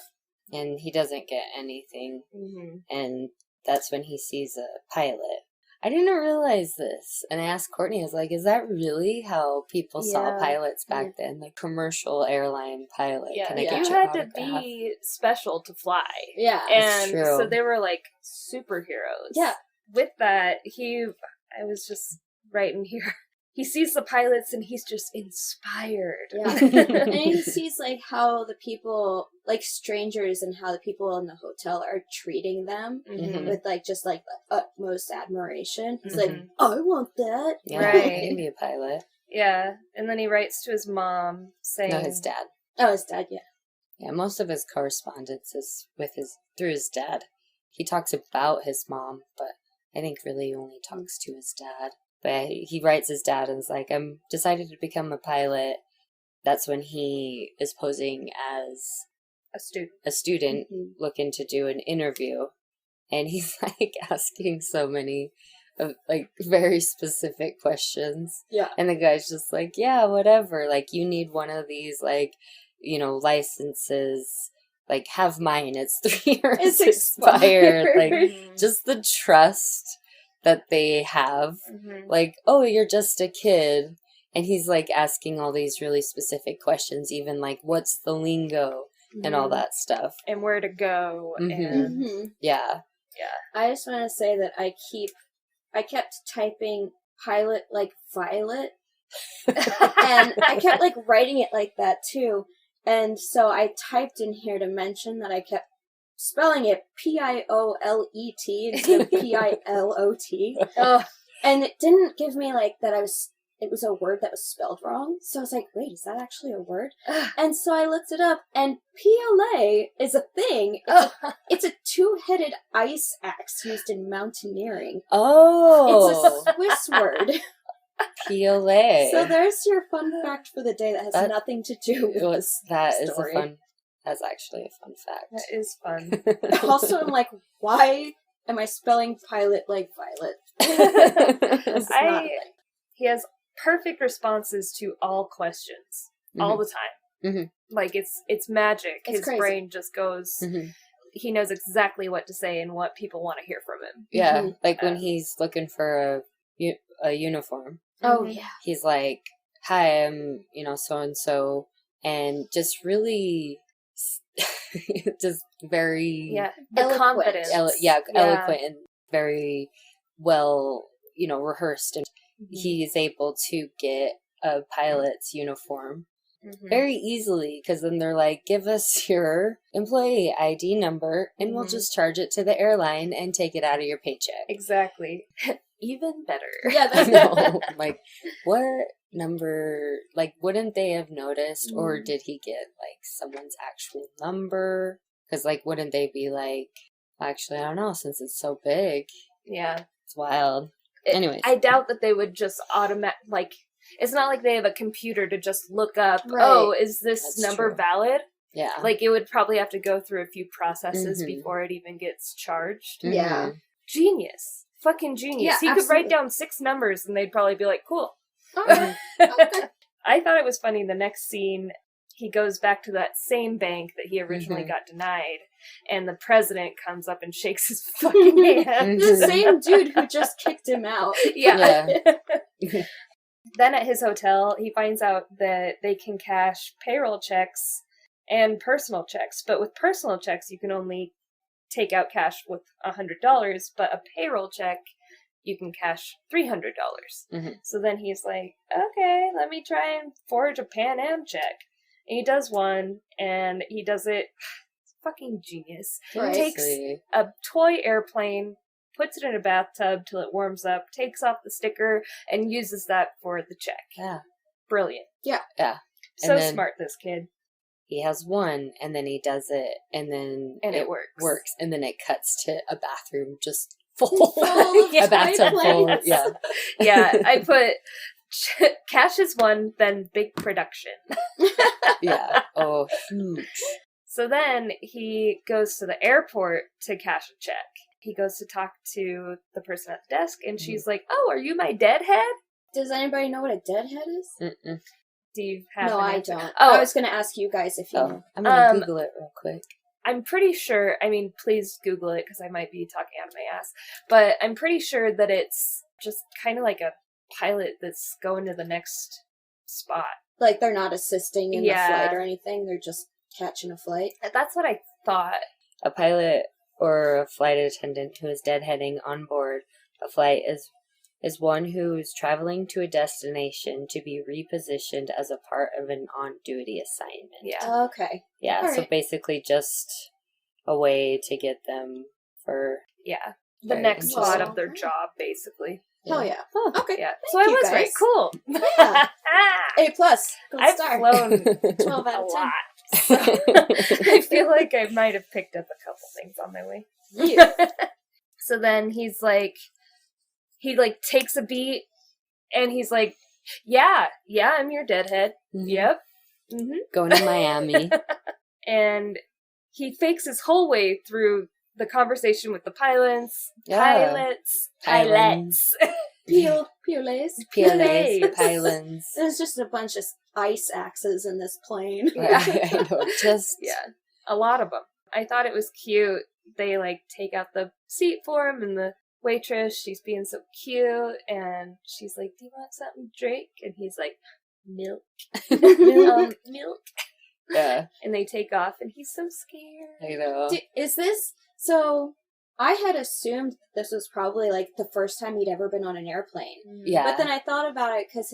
And he doesn't get anything, and that's when he sees a pilot. I didn't realize this, and I asked Courtney, I was like, is that really how people saw pilots back then? Like, commercial airline pilot. Yeah, Can I get you your had to autograph? be special to fly. Yeah. And true. so they were like superheroes. Yeah. With that, I was just writing here. He sees the pilots and he's just inspired. Yeah. And he sees, like, how the people, like, strangers and how the people in the hotel are treating them with, like, just, like, the utmost admiration. He's like, I want that. Yeah, Right. he can be a pilot. Yeah. And then he writes to his mom saying... No, his dad. Oh, his dad, yeah. Yeah, most of his correspondence is through his dad. He talks about his mom, but I think really only talks to his dad. But he writes his dad and is like, I'm decided to become a pilot. That's when he is posing as a student looking to do an interview. And he's like asking so many like very specific questions. Yeah. And the guy's just like, yeah, whatever. Like, you need one of these, like, you know, licenses. Like, have mine. It's 3 years It's expired. Like, just the trust that they have. Like, oh, you're just a kid. And he's, like, asking all these really specific questions, even, like, what's the lingo and all that stuff. And where to go. And Yeah. I just want to say that I kept typing pilot like Violet. And I kept, like, writing it like that, too. And so I typed in here to mention that I kept spelling it Piolet instead of Pilot. And it didn't give me, like, that it was a word that was spelled wrong. So I was like, wait, is that actually a word? And so I looked it up, and PLA is a thing. It's a 2-headed ice axe used in mountaineering. Oh! It's a Swiss word. PLA. So there's your fun fact for the day that has nothing to do with this story. That's actually a fun fact. That is fun. Also, I'm like, why am I spelling pilot like Violet? He has perfect responses to all questions all the time. Like, it's magic. His crazy. brain just goes... He knows exactly what to say and what people want to hear from him. Yeah, like when he's looking for a uniform. Oh, yeah. He's like, hi, I'm, so-and-so, and just really, just very... Yeah, the confidence. Eloquent and very well, rehearsed. And he's able to get a pilot's uniform very easily, because then they're like, give us your employee ID number, and we'll just charge it to the airline and take it out of your paycheck. Exactly. Even better. Yeah, I know. Like, what number, like, wouldn't they have noticed, or did he get, like, someone's actual number? Because, like, wouldn't they be like, actually, I don't know, since it's so big. Yeah. It's wild. Anyways. I doubt that they would just it's not like they have a computer to just look up, oh, is this number valid? Yeah. Like, it would probably have to go through a few processes before it even gets charged. Yeah. Genius. Fucking genius. Yeah, he could write down 6 numbers and they'd probably be like, cool. Okay. I thought it was funny, the next scene, he goes back to that same bank that he originally got denied, and the president comes up and shakes his fucking hand. The same dude who just kicked him out. Yeah. Then at his hotel, he finds out that they can cash payroll checks and personal checks. But with personal checks, you can only take out cash with $100, but a payroll check, you can cash $300. So then he's like, okay, let me try and forge a Pan Am check. And he does one, and he does it. Fucking genius. Right. Takes a toy airplane, puts it in a bathtub till it warms up, takes off the sticker, and uses that for the check. Yeah. Brilliant. Yeah. So smart, this kid. He has one, and then he does it, and then it works. And then it cuts to a bathroom just full. A bathtub full. Yeah. Yeah, I put cash is one, then big production. Yeah. Oh, huge. So then he goes to the airport to cash a check. he goes to talk to the person at the desk, and she's like, "Oh, are you my deadhead?" Does anybody know what a deadhead is? Mm-mm. Do you have No, an I answer? don't. Oh, I was going to ask you guys if you know. I'm gonna Google it real quick. I'm pretty sure, I mean, please Google it because I might be talking out of my ass, but I'm pretty sure that it's just kind of like a pilot that's going to the next spot. Like, they're not assisting in Yeah. the flight or anything. They're just catching a flight. That's what I thought. A pilot or a flight attendant who is deadheading on board a flight is one who is traveling to a destination to be repositioned as a part of an on-duty assignment. Yeah. Okay. Yeah, All so right. basically just a way to get them for... Yeah. The Very next spot interesting. of their job, basically. Hell yeah. Huh. Okay. Yeah. Thank So I you, was guys. right. Cool. Yeah. A+. Gold I've star. flown 12 out a of 10. lot. So I feel like I might have picked up a couple things on my way. Yeah. So then he's like, he like takes a beat and he's like, yeah, I'm your deadhead. Mhm. Yep. Mm-hmm. Going to Miami. And he fakes his whole way through the conversation with the pilots. Yeah. Pilots. Pioles. PLAs, pylons. There's just a bunch of ice axes in this plane. Yeah, I know. Just... Yeah. A lot of them. I thought it was cute. They like take out the seat for him, and the waitress, she's being so cute, and she's like, "Do you want something to drink?" And he's like, "Milk." Milk. Yeah, And they take off, and he's so scared. I know. Is this... So, I had assumed this was probably, like, the first time he'd ever been on an airplane. Yeah. But then I thought about it because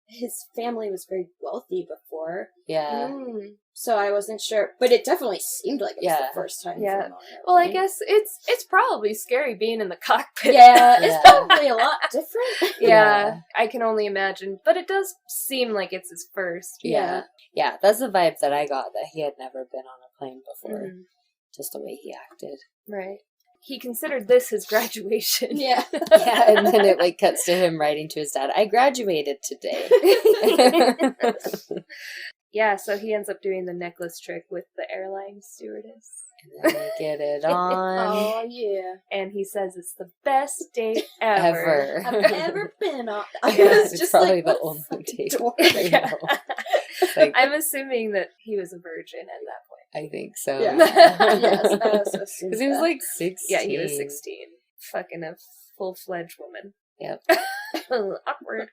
his family was very wealthy before. Yeah. Mm. So I wasn't sure. But it definitely seemed like it was Yeah. the first time. Yeah. for him on an Well, I airplane. guess it's probably scary being in the cockpit. Yeah, Yeah. it's probably a lot different. Yeah, I can only imagine. But it does seem like it's his first. Yeah. Yeah, that's the vibe that I got, that he had never been on a plane before. Mhm. Just the way he acted. Right. He considered this his graduation. Yeah. Yeah, and then it like cuts to him writing to his dad, "I graduated today." Yeah, so he ends up doing the necklace trick with the airline stewardess. And then they get it on. Oh, yeah. And he says it's the best date ever. Ever. I've ever been on... I Yeah, was it's just probably like, the what only fucking date. dork. I know. Like, I'm assuming that he was a virgin at that point. I think so. Yeah. Yes, I also assumed Because he was that. like 16. Yeah, he was 16. Fucking a full-fledged woman. Yep. Awkward.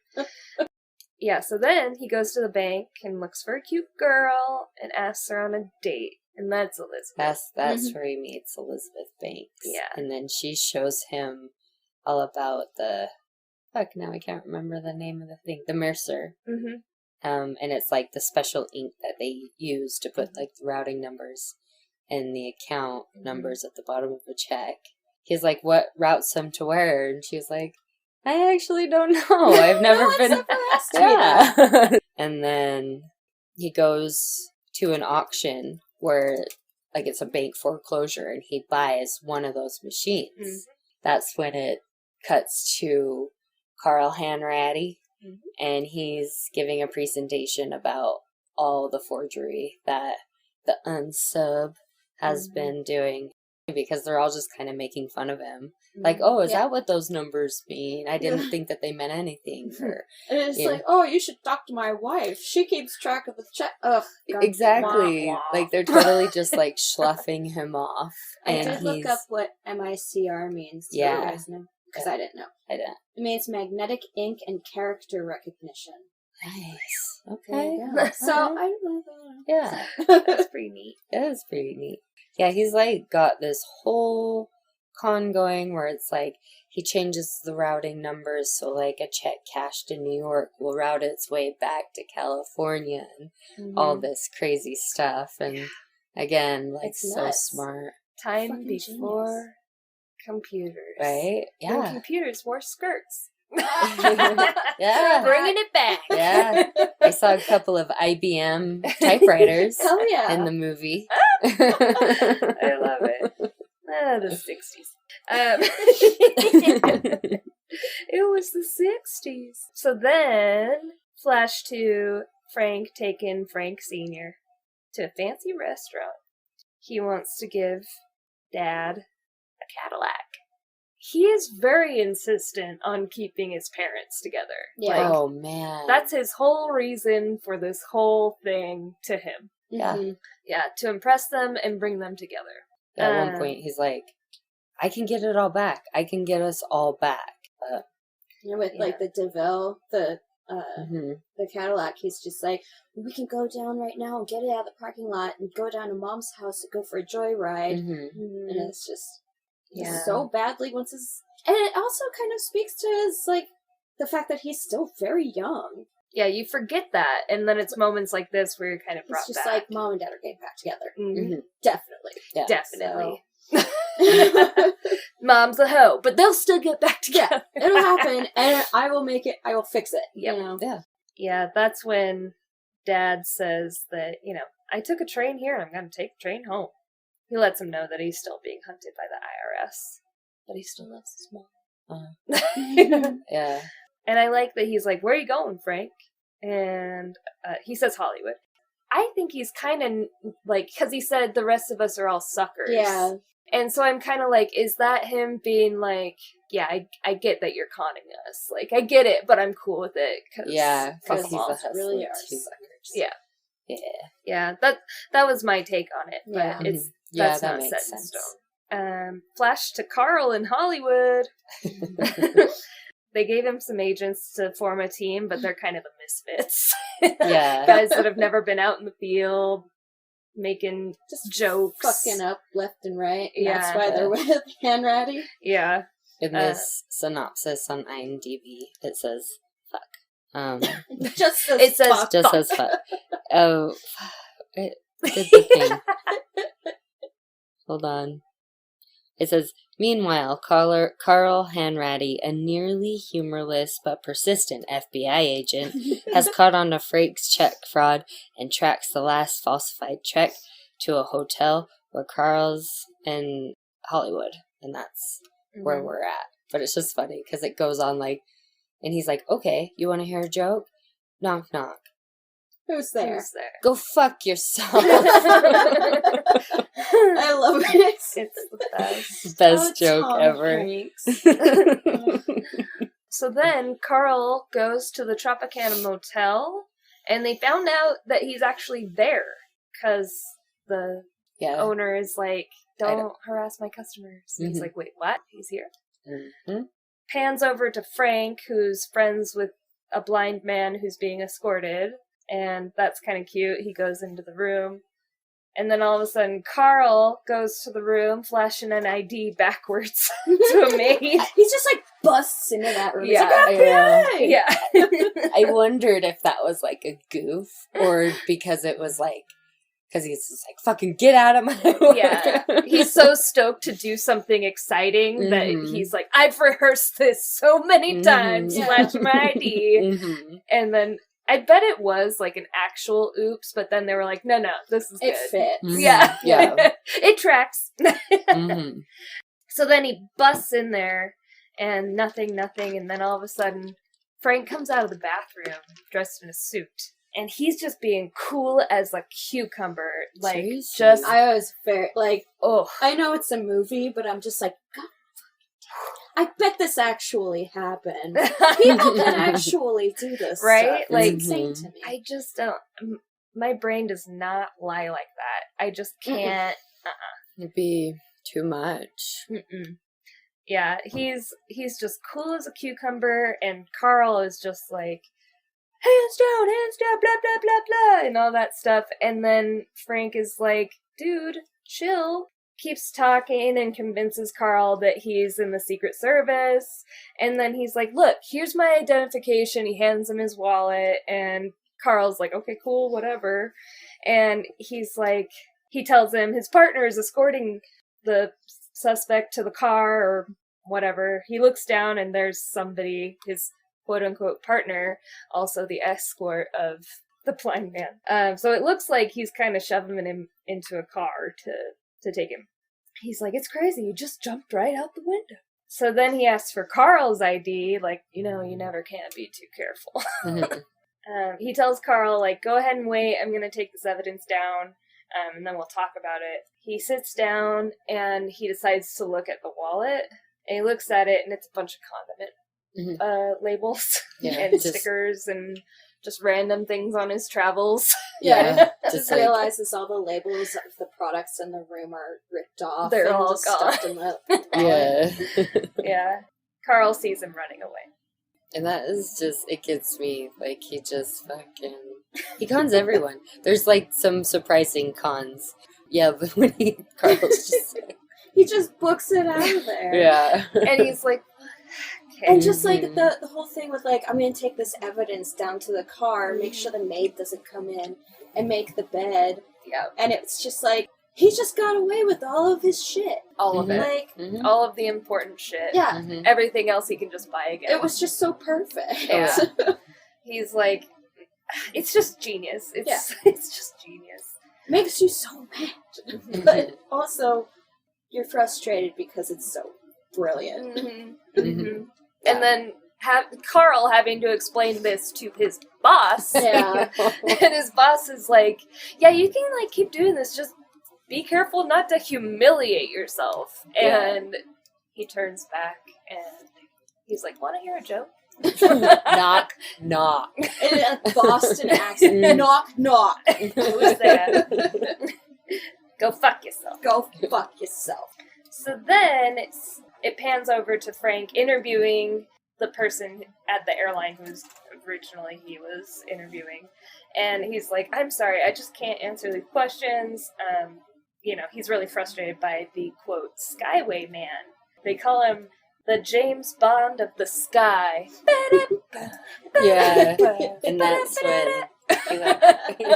Yeah, so then he goes to the bank and looks for a cute girl and asks her on a date. And that's Elizabeth. That's where he meets Elizabeth Banks. Yeah. And then she shows him all about the... Fuck, now I can't remember the name of the thing. The Mercer. Mm-hmm. And it's like the special ink that they use to put like the routing numbers and the account numbers at the bottom of a check. He's like, "What routes him to where?" And she's like, "I actually don't know. I've never No one's been." ever asked me that. Yeah. And then he goes to an auction where like it's a bank foreclosure, and he buys one of those machines. Mhm. That's when it cuts to Carl Hanratty. And he's giving a presentation about all the forgery that the unsub has been doing, because they're all just kind of making fun of him. Like, "Oh, is that what those numbers mean? I didn't think that they meant anything." Or, And it's Yeah. like, "Oh, you should talk to my wife. She keeps track of the check." Ugh. God. exactly. Wah, wah. Like, they're totally just like sloughing him off. I And did look up what MICR means. Do Yeah. you guys know? Because I didn't know. I don't. It means magnetic ink and character recognition. Nice. There Okay. you go. So Alright. I Yeah. That's pretty neat. That is pretty neat. Yeah, he's like got this whole con going where it's like he changes the routing numbers, so like a check cashed in New York will route its way back to California and all this crazy stuff. And again, like, It's so nuts. smart, Time Fucking before computers. right? When Yeah. computers wore skirts. Yeah. Bringing it back. Yeah. I saw a couple of IBM typewriters Hell yeah. in the movie. I love it. Ah, the 60s. It was the 60s. So then, flash to Frank taking Frank Sr. to a fancy restaurant. He wants to give Dad a Cadillac. He is very insistent on keeping his parents together. Yeah. Oh, man. That's his whole reason for this whole thing to him. Yeah. Mhm. Yeah, to impress them and bring them together. At one point, he's like, I can get it all back. I can get us all back. With like the DeVille, the Mhm. the Cadillac, he's just like, we can go down right now and get it out of the parking lot and go down to Mom's house and go for a joyride. Mhm. And it's just Yeah. so badly wants his. And it also kind of speaks to his, like, the fact that he's still very young. Yeah, you forget that, and then it's moments like this where you're kind of brought It's just back. like, Mom and Dad are getting back together. Mhm. Definitely. Yeah. Definitely. So. Mom's a hoe, but they'll still get back together. Yeah, it'll happen, and I will make it, I will fix it. Yep. You know? Yeah. Yeah, that's when Dad says that, I took a train here and I'm going to take the train home. He lets him know that he's still being hunted by the IRS, but he still loves his mom. Yeah. And I like that he's like, where are you going, Frank? And he says Hollywood. I think he's kind of like, because he said the rest of us are all suckers. Yeah. And so I'm kind of like, is that him being like, yeah, I get that you're conning us. Like, I get it, but I'm cool with it. Yeah. Because fuck he's a off. hustler, really are too. suckers. Yeah. Yeah. Yeah, that was my take on it. But Yeah. it's Yeah, that's that not makes set in sense. stone. Flash to Carl in Hollywood. They gave him some agents to form a team, but they're kind of the misfits. Yeah. Guys that have never been out in the field, making Just jokes. fucking up left and right. And Yeah. That's why they're with Hanratty. Yeah. In this synopsis on IMDb, it says fuck. Just says It says fuck. Just says fuck. Oh, it did the thing. Hold on. It says, meanwhile, Carl Hanratty, a nearly humorless but persistent FBI agent, has caught on to Frank's check fraud and tracks the last falsified check to a hotel where Carl's in Hollywood. And that's where we're at. But it's just funny because it goes on like, and he's like, okay, you want to hear a joke? Knock, knock. Who's there? Who's there? Go fuck yourself. I love it. It's the best. Best Oh, joke Tom ever. Hanks. So then Carl goes to the Tropicana Motel, and they found out that he's actually there because the Yeah. owner is like, I don't don't- harass my customers. And he's Mhm. like, wait, what? He's here? Mhm. Pans over to Frank, who's friends with a blind man who's being escorted, and that's kind of cute. He goes into the room, and then all of a sudden Carl goes to the room, flashing an ID backwards to a maid. He's just like busts into that room. Yeah, He's like, FBI! Yeah. I wondered if that was like a goof or because it was like, because he's just like, fucking get out of my way. Yeah, he's so stoked to do something exciting that Mhm. he's like, I've rehearsed this so many times, Mhm. flash my ID. Mhm. And then I bet it was like an actual oops, but then they were like, no, this is It good. fits. Mhm. Yeah. Yeah. It tracks. Mhm. So then he busts in there and nothing, and then all of a sudden Frank comes out of the bathroom dressed in a suit. And he's just being cool as a cucumber. Like, Seriously? just, I was very, like, oh. I know it's a movie, but I'm just like, God, I bet this actually happened. People can actually do this Right? stuff. Like, It's insane to me. I just don't. My brain does not lie like that. I just can't. It'd be too much. Mm-mm. Yeah, he's just cool as a cucumber, and Carl is just like, hands down, blah, blah, blah, blah, and all that stuff. And then Frank is like, dude, chill. Keeps talking and convinces Carl that he's in the Secret Service. And then he's like, look, here's my identification. He hands him his wallet, and Carl's like, okay, cool, whatever. And he's like, he tells him his partner is escorting the suspect to the car or whatever. He looks down, and there's somebody, his quote-unquote partner, also the escort of the blind man. So it looks like he's kind of shoving him into a car to take him. He's like, it's crazy, you just jumped right out the window. So then he asks for Carl's ID, like, you never can be too careful. Mhm. He tells Carl, like, go ahead and wait, I'm gonna take this evidence down. and then we'll talk about it. He sits down and he decides to look at the wallet. And he looks at it and it's a bunch of condiment labels and stickers and just random things on his travels. Yeah. Just Just realizes all the labels of the products in the room are ripped off. They're and all just gone. stuffed in the Yeah. Yeah. Carl sees him running away. And that is just, it gets me, like, he just fucking, he cons everyone. There's, like, some surprising cons. Yeah, but when Carl's just, he just books it out of there. yeah. And he's like, okay. And just like the whole thing with like, I'm gonna take this evidence down to the car, make sure the maid doesn't come in, and make the bed. Yeah. And it's just like, he just got away with all of his shit. All of it. Like, All of the important shit. yeah. Everything else he can just buy again. It was just so perfect. Yeah. He's like, it's just genius. It's just genius. Makes you so mad. But also, you're frustrated because it's so brilliant. And then Carl having to explain this to his boss. Yeah. And his boss is like, yeah, you can like keep doing this, just be careful not to humiliate yourself. Yeah. And he turns back and he's like, want to hear a joke? Knock, knock. In a Boston accent. Knock, knock. Who's that? Go fuck yourself. Go fuck yourself. So then it pans over to Frank interviewing the person at the airline who's originally he was interviewing. And he's like, I'm sorry, I just can't answer these questions. He's really frustrated by the, quote, Skyway Man. They call him the James Bond of the sky. Yeah. And that's when he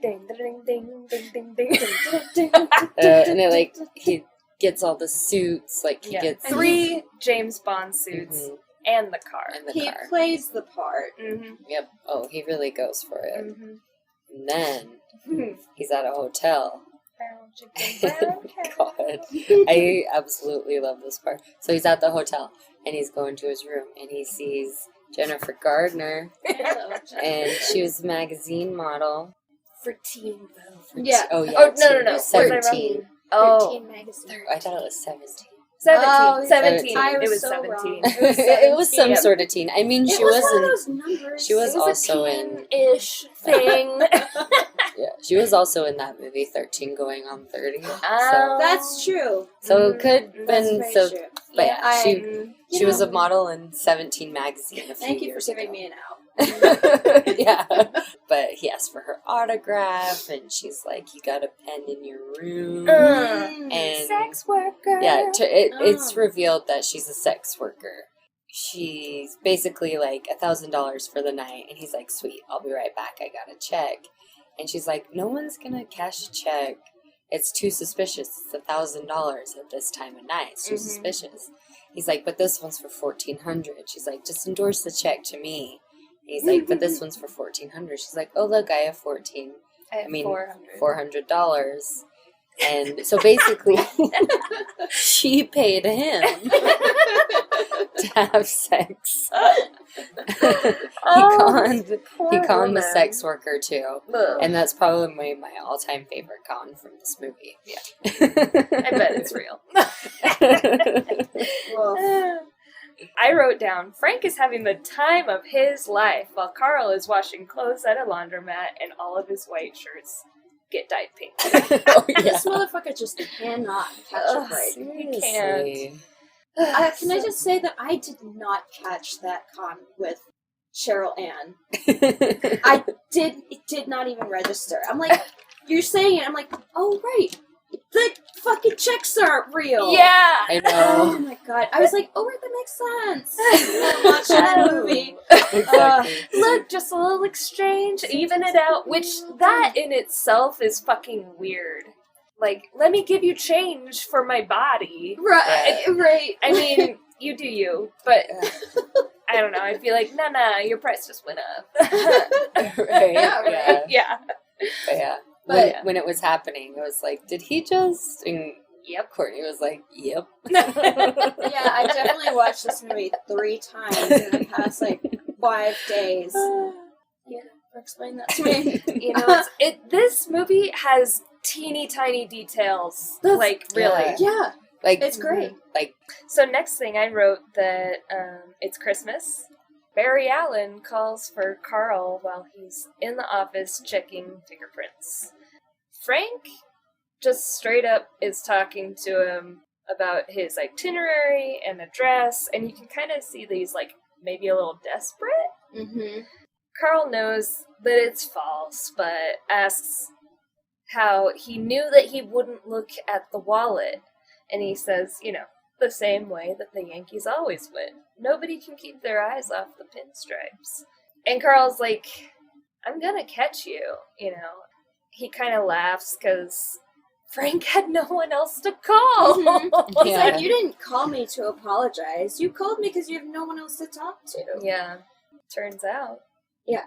Ding, ding, ding, ding, ding, ding, ding. and it, like, he gets all the suits, like, he gets 3 James Bond suits and the car. in the He car. plays the part. Yep. Oh, he really goes for it. Mhm. And then he's at a hotel. Brown chicken, brown cat. God, I absolutely love this part. So he's at the hotel, and he's going to his room, and he sees Jennifer Gardner, and she was a magazine model. For Teen Vogue. Yeah. Oh, yeah. Oh, no. Was I wrong? 17. Oh, 13 magazine. I thought it was 17. 17. Oh, 17. I It was was so 17. wrong. It was some Yep. sort of teen. I mean, It she was was one of in. those numbers. She was It was also a in. teen-ish thing. Yeah, she was also in that movie 13 Going on 30. That's true. So it could have That's been very so. true. But Yeah, yeah, she You was a know- model in 17 magazine a few Thank you for years giving ago. me an out. Yeah, but he asked for her autograph, and she's like, "You got a pen in your room." And sex worker. yeah, it's revealed that she's a sex worker. She's basically like $1,000 for the night, and he's like, "Sweet, I'll be right back. I got a check." And she's like, "No one's gonna cash a check. It's too suspicious. It's $1,000 at this time of night. It's too suspicious." He's like, "But this one's for $1,400. She's like, "Just endorse the check to me." He's like, "But this one's for $1,400. She's like, "Oh, look, I have $400. And so basically, she paid him to have sex. He conned the sex worker too. And that's probably my all-time favorite con from this movie. Yeah. I bet it's real. I wrote down, Frank is having the time of his life while Carl is washing clothes at a laundromat and all of his white shirts get dyed pink. Oh, yeah. This motherfucker just cannot catch a break. He can't. Can I just say that I did not catch that con with Cheryl Ann? It did not even register. I'm like, you're saying it, I'm like, oh right, the fucking checks aren't real. Yeah! I Oh know. my god. I was like, oh right, that makes sense. Watching the movie. Exactly. Look, just a little exchange, even it out, which that in itself is fucking weird. Like, let me give you change for my body. Right, right. I mean, you do you, but I don't know. I'd be like, nah, your price just went up. Right. Yeah, right. Yeah. But yeah. But- When it was happening, I was like, did he just? And Yep. Courtney was like, yep. Yeah, I definitely watched this movie 3 times in the past, like, 5 days. Yeah, explain that to me. You know, this movie has teeny tiny details. Like, really. Yeah, Like, it's great. Like, So next thing I wrote that it's Christmas. Barry Allen calls for Carl while he's in the office checking fingerprints. Frank just straight up is talking to him about his itinerary and address, and you can kind of see that he's like maybe a little desperate. Mm-hmm. Carl knows that it's false, but asks how he knew that he wouldn't look at the wallet. And he says, you know, the same way that the Yankees always win. Nobody can keep their eyes off the pinstripes. And Carl's like, I'm gonna catch you, you know. He kind of laughs because Frank had no one else to call. Mm-hmm. He's Yeah. like, you didn't call me to apologize. You called me because you have no one else to talk to. Yeah, turns out. Yeah.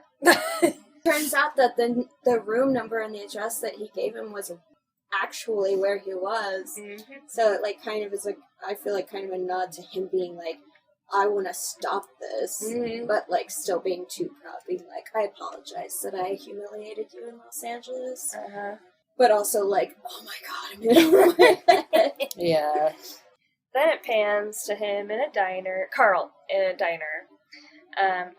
Turns out that the room number and the address that he gave him was actually where he was. Mm-hmm. So it like kind of is like, I feel like kind of a nod to him being like, I want to stop this, Mhm. but like still being too proud, being like, I apologize that I humiliated you in Los Angeles, but also like, oh my god, I'm in over my head. yeah. Then it pans to him in a diner, Carl in a diner,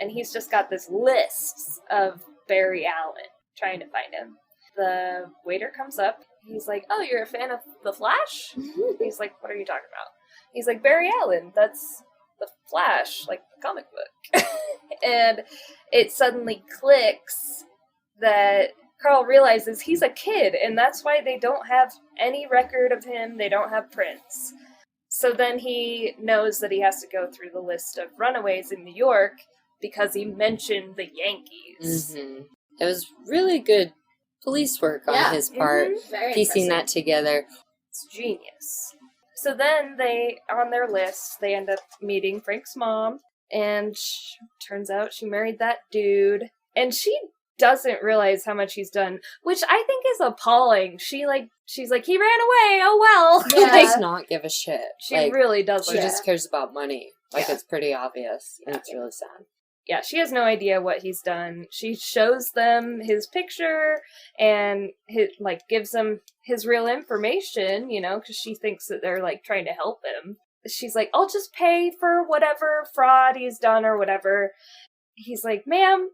and he's just got this list of Barry Allen trying to find him. The waiter comes up. He's like, oh, you're a fan of The Flash? He's like, what are you talking about? He's like, Barry Allen, that's The Flash, like the comic book. And it suddenly clicks that Carl realizes he's a kid, and that's why they don't have any record of him. They don't have prints. So then he knows that he has to go through the list of runaways in New York because he mentioned the Yankees. Mm-hmm. It was really good police work on his part, Very piecing impressive. that together. It's genius. So then they, on their list, they end up meeting Frank's mom, and turns out she married that dude, and she doesn't realize how much he's done, which I think is appalling. She's like, he ran away, oh well. Yeah. She does not give a shit. She Like, really doesn't. she just cares about money. Like, Yeah. it's pretty obvious. And it's really sad. Yeah, she has no idea what he's done. She shows them his picture and gives them his real information, you know, because she thinks that they're like trying to help him. She's like, I'll just pay for whatever fraud he's done or whatever. He's like, ma'am,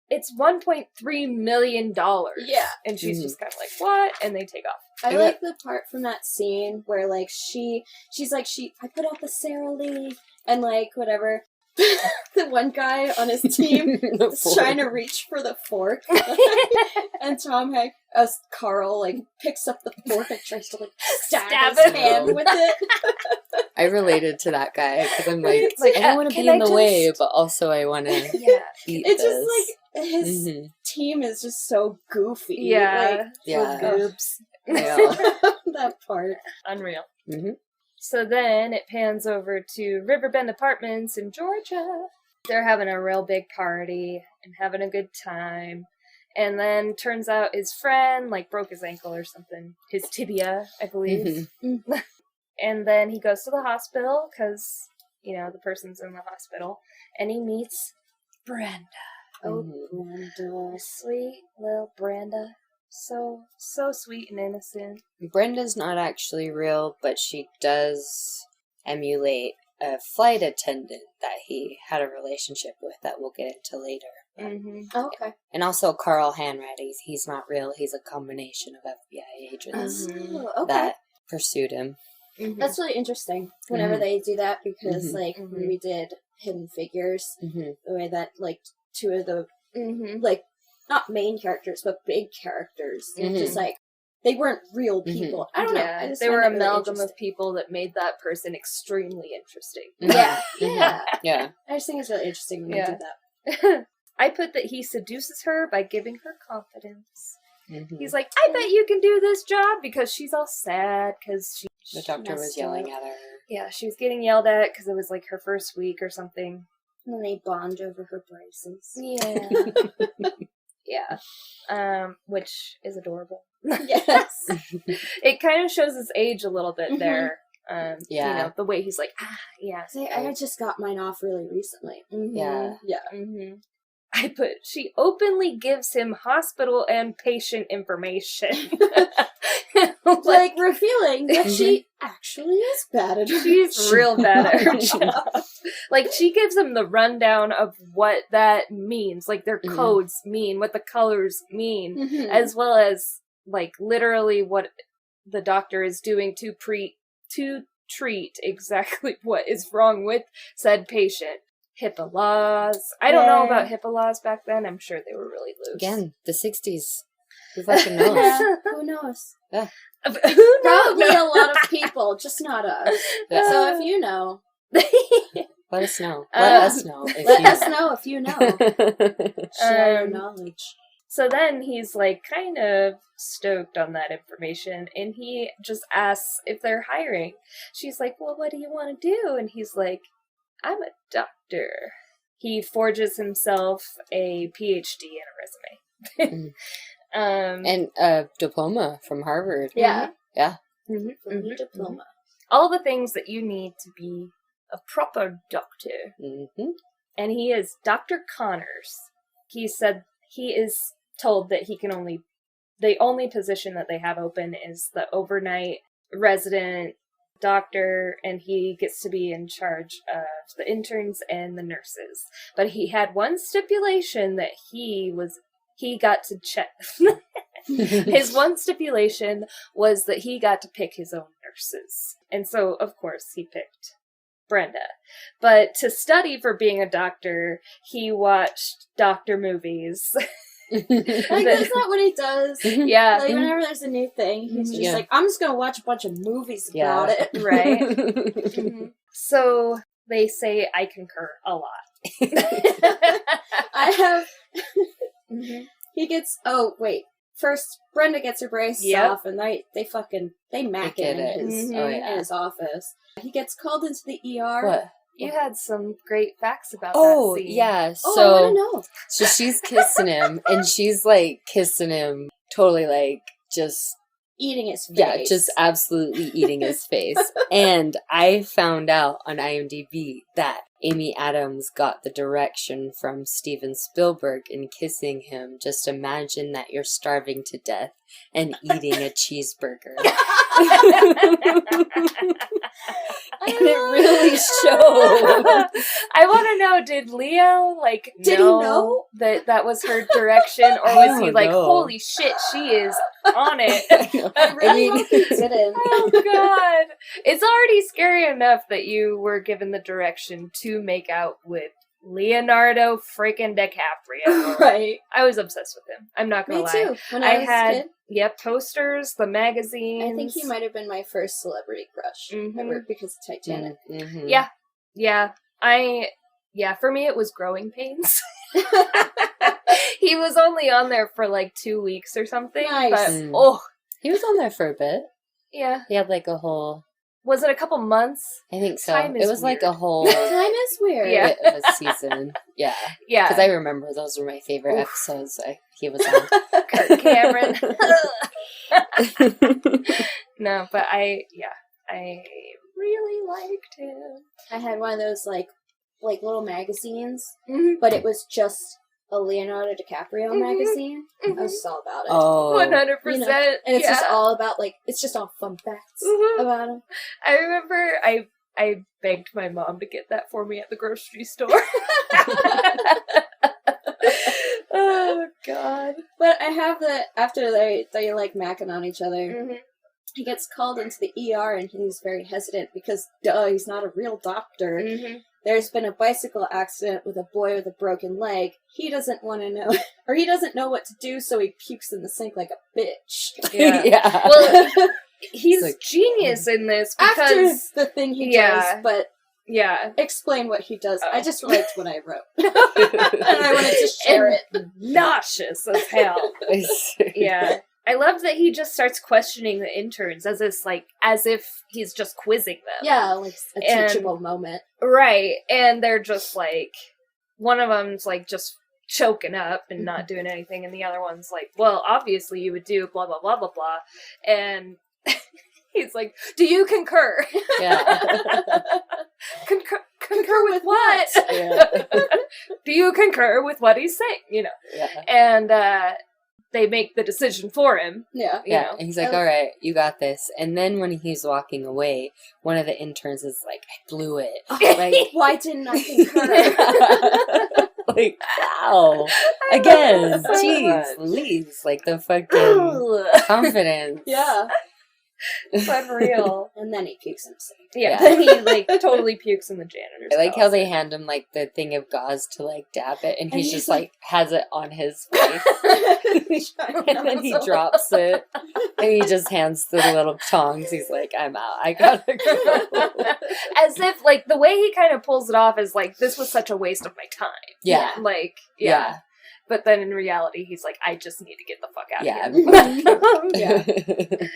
it's $1.3 million. Yeah. And she's just kind of like, what? And they take off. I like the part from that scene where like she's like, I put out the Sara Lee and like whatever. The one guy on his team is trying to reach for the fork, and Tom Hanks, as Carl, like picks up the fork and tries to like stab his him. hand with it. I related to that guy because I'm like, Like, I don't want to can be in I the way, just- but also I want to Yeah. eat It's this. just like his Mhm. team is just so goofy. Yeah. Yeah. Boobs. Yeah. Like, that part. Unreal. Mhm. So then it pans over to Riverbend Apartments in Georgia. They're having a real big party and having a good time. And then turns out his friend broke his ankle or something. His tibia, I believe. And then he goes to the hospital because, you know, the person's in the hospital. And he meets Brenda. Oh, Mhm. Brenda. Sweet little Brenda. So sweet and innocent. Brenda's not actually real, but she does emulate a flight attendant that he had a relationship with that we'll get into later. Mm-hmm. Oh, okay. And also Carl Hanratty, he's not real. He's a combination of FBI agents Mhm. Oh, okay. that pursued him. Mm-hmm. That's really interesting whenever Mhm. they do that because, Mhm. like, when we did Hidden Figures, Mm-hmm. the way that, like, two of the, Mm-hmm. like, not main characters, but big characters, Mhm. just, like, they weren't real people. I don't know. I just they find were that really amalgam of interesting. people that made that person extremely interesting. Yeah, Mhm. yeah. Yeah. I just think it's really interesting when Yeah. they do that. I put that he seduces her by giving her confidence. Mhm. He's like, I bet you can do this job because she's all sad because The doctor was messed yelling up. at her. yeah, she was getting yelled at because it was like her first week or something. And then they bond over her braces. Yeah. Yeah. Which is adorable. Yes. It kind of shows his age a little bit Mhm. there. Yeah. You know, the way he's like, yeah. I just got mine off really recently. Mm-hmm. Yeah. Yeah. Mm-hmm. I put, she openly gives him hospital and patient information. Like, revealing that she actually is bad at her She's real bad at her job. Like, she gives him the rundown of what that means, like their codes mean, what the colors mean, as well as, like, literally what the doctor is doing to treat exactly what is wrong with said patient. HIPAA laws. I don't know about HIPAA laws back then. I'm sure they were really loose. Again, the 60s. Who fucking knows? Yeah, who knows? Yeah. Who knows? Probably a lot of people, just not us. Yeah. So if you know, let us know. Let us know. If let you us know if you know. Share your knowledge. So then he's like kind of stoked on that information, and he just asks if they're hiring. She's like, well, what do you want to do? And he's like, I'm a doctor. He forges himself a PhD and a resume. And a diploma from Harvard. Yeah. Yeah. Diploma. All the things that you need to be a proper doctor. Mm-hmm. And he is Dr. Connors. He said he is told that he can the only position that they have open is the overnight resident doctor, and he gets to be in charge of the interns and the nurses. But he had one stipulation that he got to check. His one stipulation was that he got to pick his own nurses. And so, of course, he picked Brenda. But to study for being a doctor, he watched doctor movies. Like, that's not what he does. Yeah. Like, whenever there's a new thing, he's just like, I'm just gonna watch a bunch of movies about it. Right. Mm-hmm. So they say I concur a lot. I have... He gets... Oh, wait. First, Brenda gets her braces off, and they mack it in his office. He gets called into the ER. What? You had some great facts about that scene. Yeah. I So, want to know. so she's kissing him, and she's like kissing him totally like just... Eating his face. Yeah, just absolutely eating his face. And I found out on IMDb that Amy Adams got the direction from Steven Spielberg in kissing him. Just imagine that you're starving to death and eating a cheeseburger. And it really showed. I want to know, did Leo, Did he know? that was her direction? Or was he like, holy shit, she is on it? I really hope he didn't. Oh, God. It's already scary enough that you were given the direction to make out with Leonardo freaking DiCaprio. Right. I was obsessed with him. I'm not going to lie. Me too. When I was had, a kid. Yep, posters, the magazines. I think he might have been my first celebrity crush ever because of Titanic. Mm-hmm. Yeah. For me it was Growing Pains. He was only on there for like 2 weeks or something. Nice. But, He was on there for a bit. yeah. He had like a whole... Was it a couple months? I think so. Time It is was like weird. a whole Time is weird. Yeah. bit of a season. Yeah. Yeah. Because I remember those were my favorite episodes he was on. Kirk Cameron. No, but I really liked him. I had one of those like little magazines, Mhm. but it was just a Leonardo DiCaprio magazine. I was just all about it. Oh. 100%. You know, and it's just all about it's just all fun facts Mhm. about him. I remember I begged my mom to get that for me at the grocery store. Oh, God. But I have after they like macking on each other, Mhm. he gets called into the ER and he's very hesitant because, duh, he's not a real doctor. Mhm. There's been a bicycle accident with a boy with a broken leg. He doesn't want to know, or he doesn't know what to do, so he pukes in the sink like a bitch. Yeah. Yeah. Well, he's Like- genius in this After because... the thing he Yeah. does, but Yeah. explain what he does. Oh. I just liked what I wrote. And I wanted to share it. Nauseous as hell. Yeah. I love that he just starts questioning the interns as if he's just quizzing them. Yeah, like a And- teachable moment. Right. And they're just like, one of them's like just choking up and not doing anything, and the other one's like, well, obviously you would do blah, blah, blah, blah, blah. And He's like, do you concur? Yeah. Concur with what? Yeah. Do you concur with what he's saying? Yeah. And they make the decision for him. Yeah. You Yeah, know. and he's like, all right, you got this. And then when he's walking away, one of the interns is like, I blew it. Like, Why didn't I concur? like, wow. Again, so jeez, much. leaves. Like the fucking confidence. Yeah. It's unreal. And then he pukes in the sink. Yeah, Yeah. then he like totally pukes in the janitor's I like how house. they hand him like the thing of gauze to like dab it, and And he's he's just like- has it on his face. And then he drops it, and he just hands the little tongs. He's like, I'm out. I gotta go. As if like the way he kind of pulls it off is like, this was such a waste of my time. Yeah. Like, Yeah. But then in reality, he's like, I just need to get the fuck out Yeah. of here. Yeah.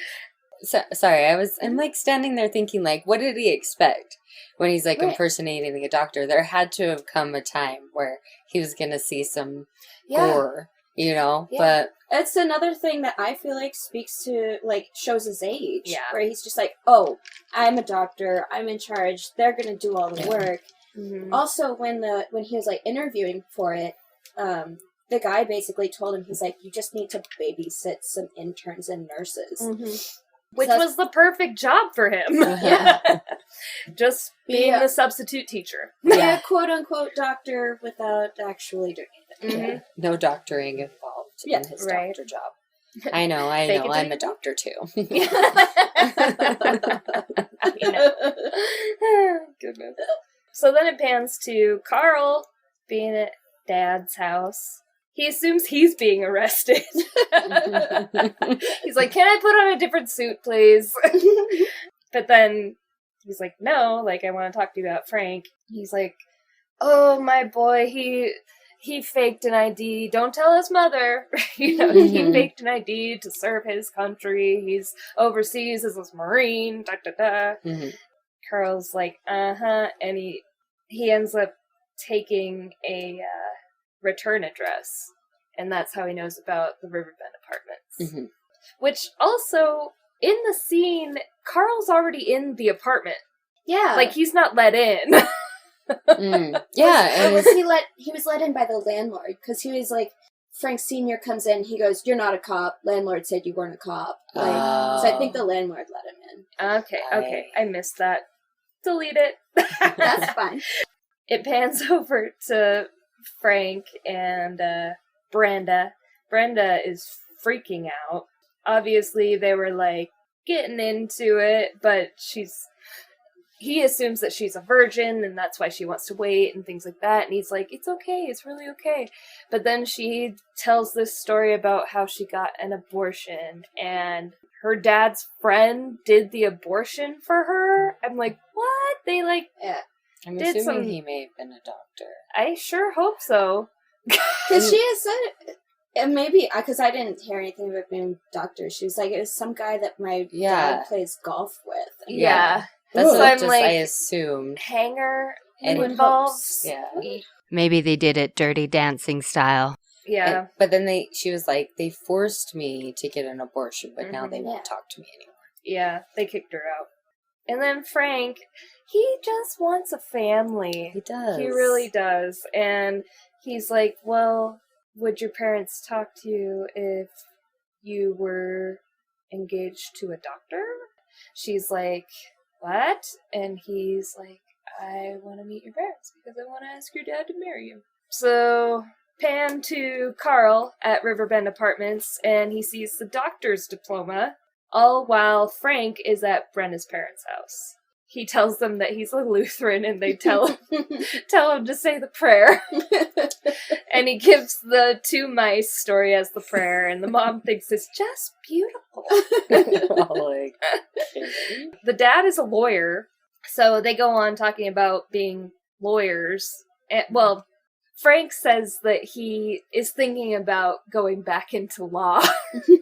So, sorry, I'm like standing there thinking, like, what did he expect when he's like Right. impersonating a doctor? There had to have come a time where he was gonna see some Yeah. gore, you know? Yeah. But It's another thing that I feel like speaks to, like, shows his age. Yeah. Where he's just like, oh, I'm a doctor, I'm in charge, they're gonna do all the Yeah. work. Mhm. Also, when he was, like, interviewing for it, the guy basically told him, he's like, you just need to babysit some interns and nurses. Mhm. Which So was the perfect job for him. Yeah. Just being Yeah. the substitute teacher. Be Yeah. a quote-unquote doctor without actually doing anything. Mhm. no doctoring involved Yeah, in his right. doctor job. I know, Fake it till I'm you a doctor too. You know. Goodness. So then it pans to Carl being at Dad's house. He assumes he's being arrested. He's like, can I put on a different suit, please? But then he's like, no, like, I want to talk to you about Frank. He's like, oh, my boy, he faked an ID. Don't tell his mother. He Mhm. faked an ID to serve his country. He's overseas as a Marine. Da da da. Mhm. Carl's like, uh-huh, and he ends up taking a return address, and that's how he knows about the Riverbend apartments. Mhm. Which also, in the scene, Carl's already in the apartment. Yeah. Like, he's not let in. Mm. Yeah, Or and was he was let in by the landlord, because he was like, Frank Sr. comes in, he goes, you're not a cop, landlord said you weren't a cop. Like, so I think the landlord let him in. Okay, I missed that. Delete it. That's fine. It pans over to Frank and Brenda. Brenda is freaking out. Obviously, they were like getting into it, but he assumes that she's a virgin and that's why she wants to wait and things like that. And he's like, it's okay, it's really okay. But then she tells this story about how she got an abortion and her dad's friend did the abortion for her. I'm like, what? They like, Yeah. I'm did assuming some- he may have been a doctor. I sure hope so. Because she has said, and maybe, because I didn't hear anything about being a doctor, she was like, it was some guy that my Yeah. dad plays golf with. Yeah. That's So what I'm just like, I assumed. hanger And involved. Yeah. Maybe they did it Dirty Dancing style. Yeah. And- but then she was like, they forced me to get an abortion, but now they Mhm. won't Yeah. talk to me anymore. Yeah, they kicked her out. And then Frank, he just wants a family. He does. He really does. And he's like, well, would your parents talk to you if you were engaged to a doctor? She's like, what? And he's like, I want to meet your parents because I want to ask your dad to marry you. So, pan to Carl at Riverbend Apartments, and he sees the doctor's diploma, all while Frank is at Brenna's parents' house. He tells them that he's a Lutheran, and they tell him to say the prayer. And he gives the two mice story as the prayer, and the mom thinks it's just beautiful. All like, The dad is a lawyer, so they go on talking about being lawyers. And, well, Frank says that he is thinking about going back into law.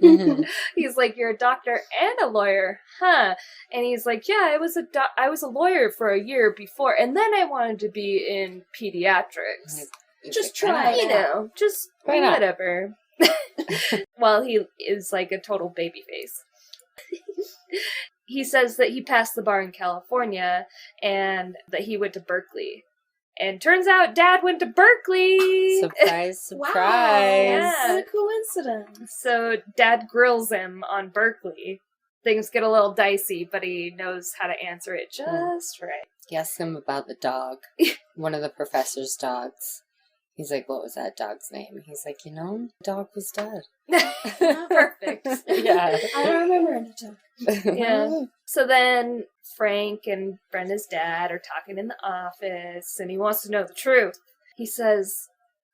Mhm. He's like, you're a doctor and a lawyer, huh? And he's like, yeah, I was a lawyer for a year before, and then I wanted to be in pediatrics. Just Why not? try. You know, just Why not? whatever. While he is like a total baby face. he says that he passed the bar in California and that he went to Berkeley. And turns out Dad went to Berkeley! Surprise, surprise. Yeah. What a coincidence. So Dad grills him on Berkeley. Things get a little dicey, but he knows how to answer it just right. He asks him about the dog. One of the professor's dogs. He's like, what was that dog's name? He's like, the dog was dead. Perfect. Yeah. I don't remember any time. Yeah. So then Frank and Brenda's dad are talking in the office, and he wants to know the truth. He says,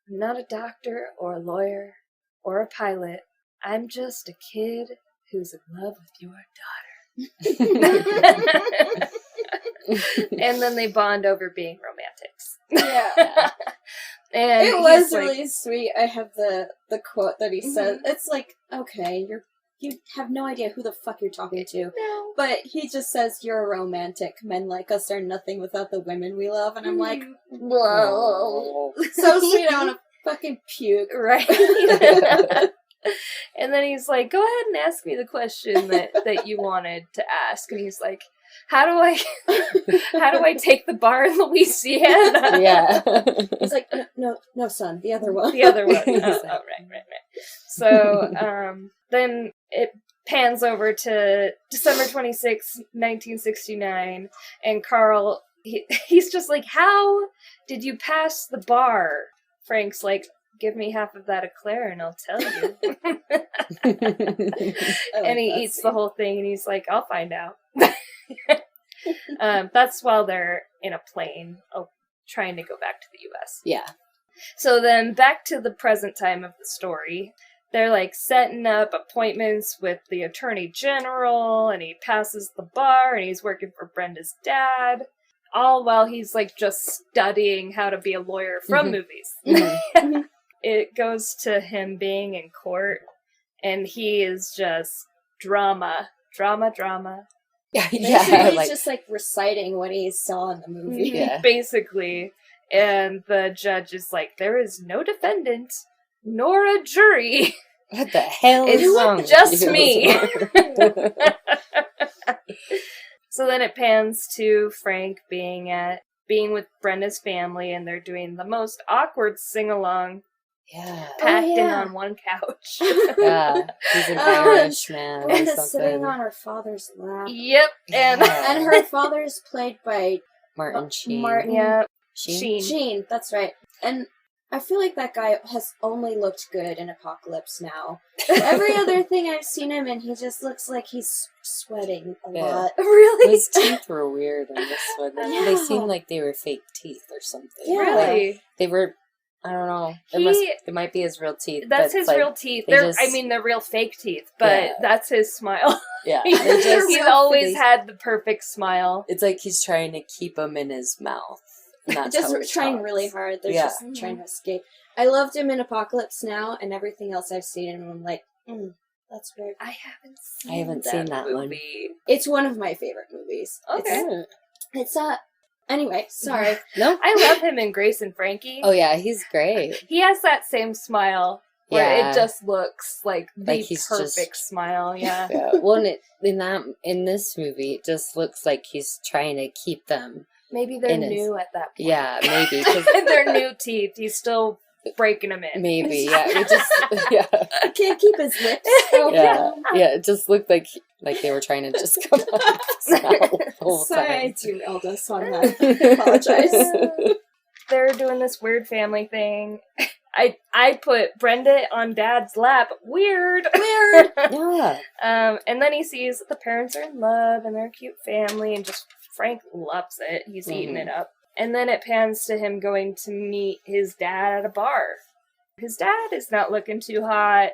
I'm not a doctor or a lawyer or a pilot. I'm just a kid who's in love with your daughter. And then they bond over being romantics. Yeah. And It was he's like, really sweet. I have the quote that he says. It's like, okay, you have no idea who the fuck you're talking to. no. But he just says, you're a romantic. Men like us are nothing without the women we love. And I'm like, whoa. So sweet, I want to fucking puke. Right. And then he's like, go ahead and ask me the question that you wanted to ask. And he's like, how do I take the bar in Louisiana? Yeah. He's like, no, son, the other one. The other one. Right. So then it pans over to December 26, 1969, and Carl, he's just like, how did you pass the bar? Frank's like, give me half of that eclair and I'll tell you. And he eats the whole thing and he's like, I'll find out. That's while they're in a plane trying to go back to the U.S. Yeah. So then back to the present time of the story. They're like setting up appointments with the Attorney General, and he passes the bar and he's working for Brenda's dad, all while he's like just studying how to be a lawyer from movies. It goes to him being in court, and he is just drama. Yeah. He's just like reciting what he saw in the movie. Yeah. Basically. And the judge is like, there is no defendant, nor a jury. What the hell is wrong with just you? me. So then it pans to Frank being with Brenda's family, and they're doing the most awkward sing-along. Yeah. Packed in on one couch. Yeah. He's an Irish man or Brenda's something. sitting on her father's lap. Yep. And And her father's played by Martin Sheen. Martin yeah, Sheen. Sheen, that's right. And I feel like that guy has only looked good in Apocalypse Now. Every other thing I've seen him in, he just looks like he's sweating a lot. really? His teeth were weird in this one. Yeah. They seemed like they were fake teeth or something. Yeah. Really? They were, I don't know. It might be his real teeth. That's but his like, real teeth. they They're real fake teeth, but that's his smile. Yeah. He's they just- always had the perfect smile. It's like he's trying to keep them in his mouth. And that's Just how he trying talks. really hard. They're Yeah. just trying to escape. I loved him in Apocalypse Now, and everything else I've seen him, I'm like, that's weird. I haven't seen that movie. It's one of my favorite movies. Okay. It's anyway, sorry. No? I love him in Grace and Frankie. Oh, yeah, he's great. He has that same smile where Yeah. it just looks like the Like he's perfect smile. Yeah. Yeah. Well, in this movie, it just looks like he's trying to keep them. Maybe they're In his- new at that point. Yeah, maybe. 'Cause They're new teeth. He's still breaking them in. maybe, yeah. It just, yeah. He can't keep his lips open. Yeah, yeah, it just looked like they were trying to just come out of his mouth the whole Sorry, I time. derailed us on that. I apologize. They're doing this weird family thing. I put Brenda on Dad's lap. Weird. Yeah. And then he sees that the parents are in love and they're a cute family, and just Frank loves it. He's eating it up. And then it pans to him going to meet his dad at a bar. His dad is not looking too hot.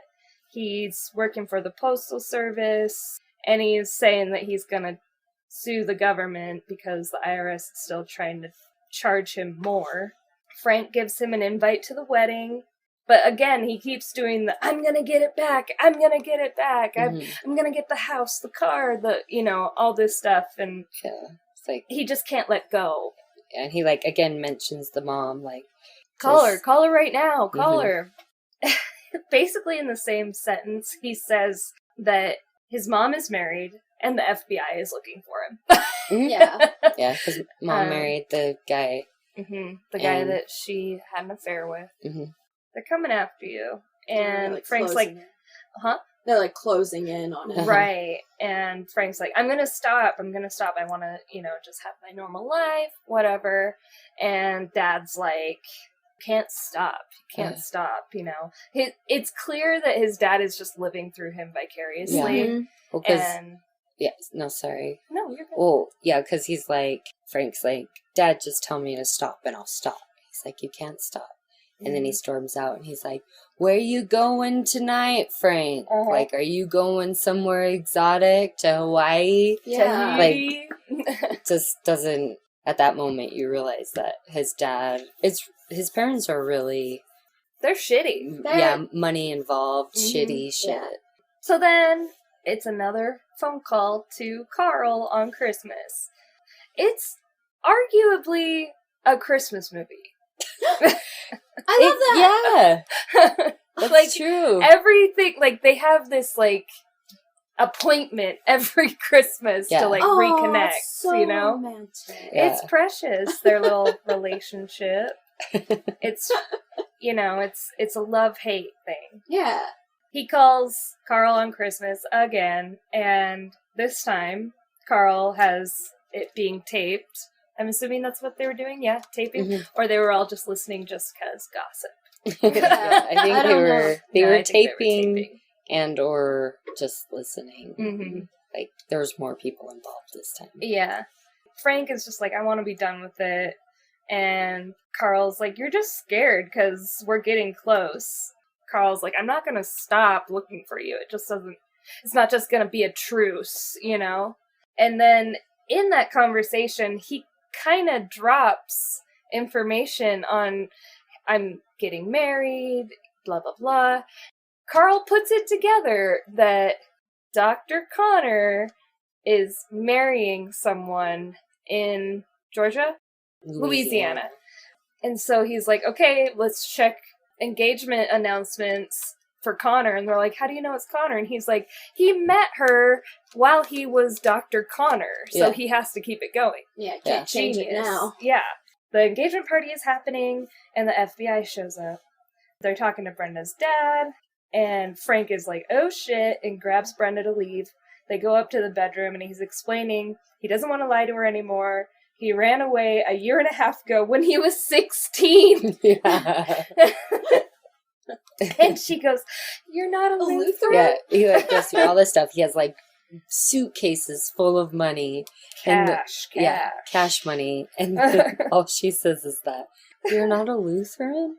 He's working for the Postal Service, and he's saying that he's gonna sue the government because the IRS is still trying to charge him more. Frank gives him an invite to the wedding, but again, he keeps doing the, I'm gonna get it back, I'm gonna get it back, I'm gonna get the house, the car, all this stuff, and Yeah. It's like, he just can't let go. and he, again mentions the mom, Call her right now, call her. Basically in the same sentence, he says that his mom is married, And the FBI is looking for him. Yeah. Yeah, because mom married the guy. The guy that she had an affair with. They're coming after you. And like Frank's like, in. huh? They're like closing in on it. Right. And Frank's like, I'm going to stop. I want to, just have my normal life, whatever. And Dad's like, can't stop. You can't stop, It's clear that his dad is just living through him vicariously. Yeah. Well, 'cause and yes, no, sorry. No, you're good. Well, yeah, because he's like, Frank's like, Dad, just tell me to stop and I'll stop. He's like, you can't stop. And then he storms out and he's like, where you going tonight, Frank? Like, are you going somewhere exotic to Hawaii? Yeah. Like, just doesn't, at that moment, you realize that his dad, his parents are really... They're shitty. Money involved, shitty shit. Yeah. So then, it's another phone call to Carl on Christmas. It's arguably a Christmas movie. I love that. Yeah. That's true. Everything, they have this, appointment every Christmas to, reconnect, it's so romantic. Yeah. It's precious, their little relationship. It's, it's a love-hate thing. Yeah. He calls Carl on Christmas again, and this time, Carl has it being taped. I'm assuming that's what they were doing, taping? Or they were all just listening just because gossip. I think they were taping taping and or just listening. Like, there was more people involved this time. Yeah. Frank is just like, I want to be done with it. And Carl's like, you're just scared because we're getting close. Carl's like, I'm not going to stop looking for you. It's not just going to be a truce, And then in that conversation, he kind of drops information on, I'm getting married, blah, blah, blah. Carl puts it together that Dr. Connor is marrying someone in Georgia? Louisiana. And so he's like, okay, let's check engagement announcements for Connor. And they're like, how do you know it's Connor? And he's like, he met her while he was Dr. Connor, so he has to keep it going. Yeah, can't change it now. Yeah. The engagement party is happening, and the FBI shows up. They're talking to Brenda's dad, and Frank is like, oh shit, and grabs Brenda to leave. They go up to the bedroom, and he's explaining he doesn't want to lie to her anymore. He ran away a year and a half ago when he was 16. Yeah. And she goes, you're not a Lutheran? Yeah, he goes through all this stuff. He has suitcases full of money. Cash. Yeah, cash money. And all she says is that, you're not a Lutheran?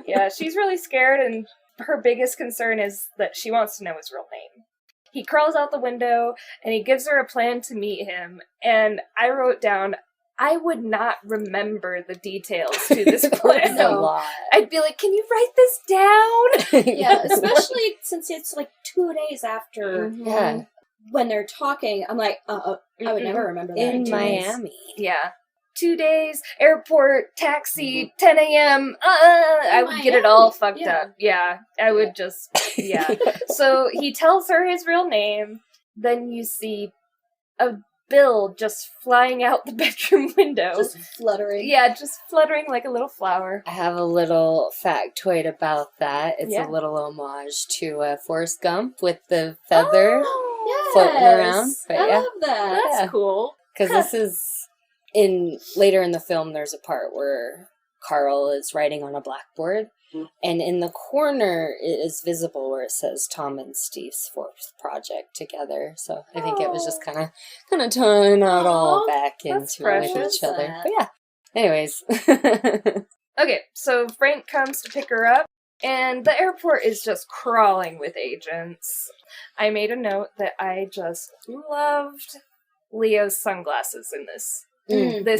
Yeah, she's really scared, and her biggest concern is that she wants to know his real name. He crawls out the window, and he gives her a plan to meet him, and I wrote down, I would not remember the details to this plan. A lot. I'd be like, can you write this down? Yeah, especially since it's 2 days after when they're talking. I'm like, I would never remember that. In Miami. Yeah. 2 days, airport, taxi, 10 a.m. I would get it all fucked up. Yeah, I would just, So he tells her his real name. Then you see a bill just flying out the bedroom window. Just fluttering. Yeah, just fluttering like a little flower. I have a little factoid about that. It's a little homage to Forrest Gump with the feather floating around. But I love that. That's cool. Because this is... later in the film, there's a part where Carl is writing on a blackboard, and in the corner it is visible where it says Tom and Steve's fourth project together. So I think it was just kind of tying it all back into it with each other. But yeah. Anyways. Okay, so Frank comes to pick her up, and the airport is just crawling with agents. I made a note that I just loved Leo's sunglasses in this.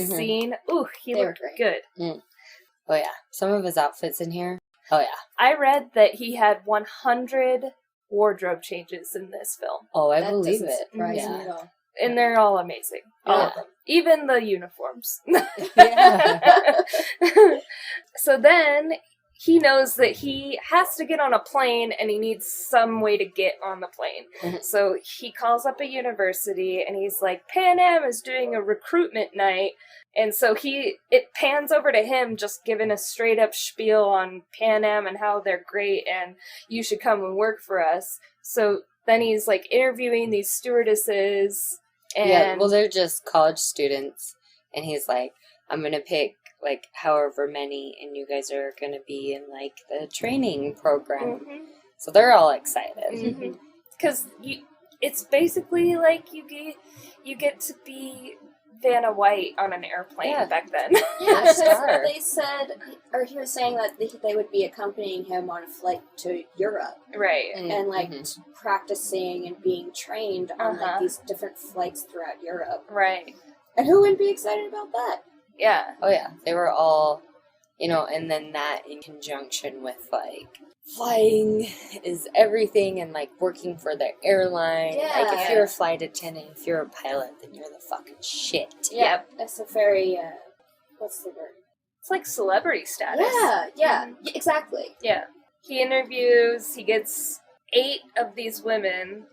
Scene. Ooh, he looked good. Oh yeah, some of his outfits in here. Oh yeah. I read that he had 100 wardrobe changes in this film. Oh, I believe it. Right. Yeah. And they're all amazing. All of them. Even the uniforms. Yeah. So then he knows that he has to get on a plane and he needs some way to get on the plane. Mhm. So he calls up a university and he's like, Pan Am is doing a recruitment night. And so it pans over to him just giving a straight up spiel on Pan Am and how they're great and you should come and work for us. So then he's like interviewing these stewardesses and Yeah, well, they're just college students, and he's like, I'm gonna pick like however many, and you guys are gonna be in like the training program. Mhm. So they're all excited. Because it's basically like you get to be Vanna White on an airplane Yeah. back then. Yeah, The star. because they said, or he was saying that they would be accompanying him on a flight to Europe Right. and like practicing and being trained on Uh-huh. like these different flights throughout Europe. Right. And who wouldn't be excited about that? Yeah. Oh yeah, they were all, and then that in conjunction with like flying is everything, and like working for the airline. Like if Yeah. you're a flight attendant, if you're a pilot, then you're the fucking shit. Yep. That's a very what's the word? It's like celebrity status. Yeah, exactly. Yeah. He interviews, he gets 8 of these women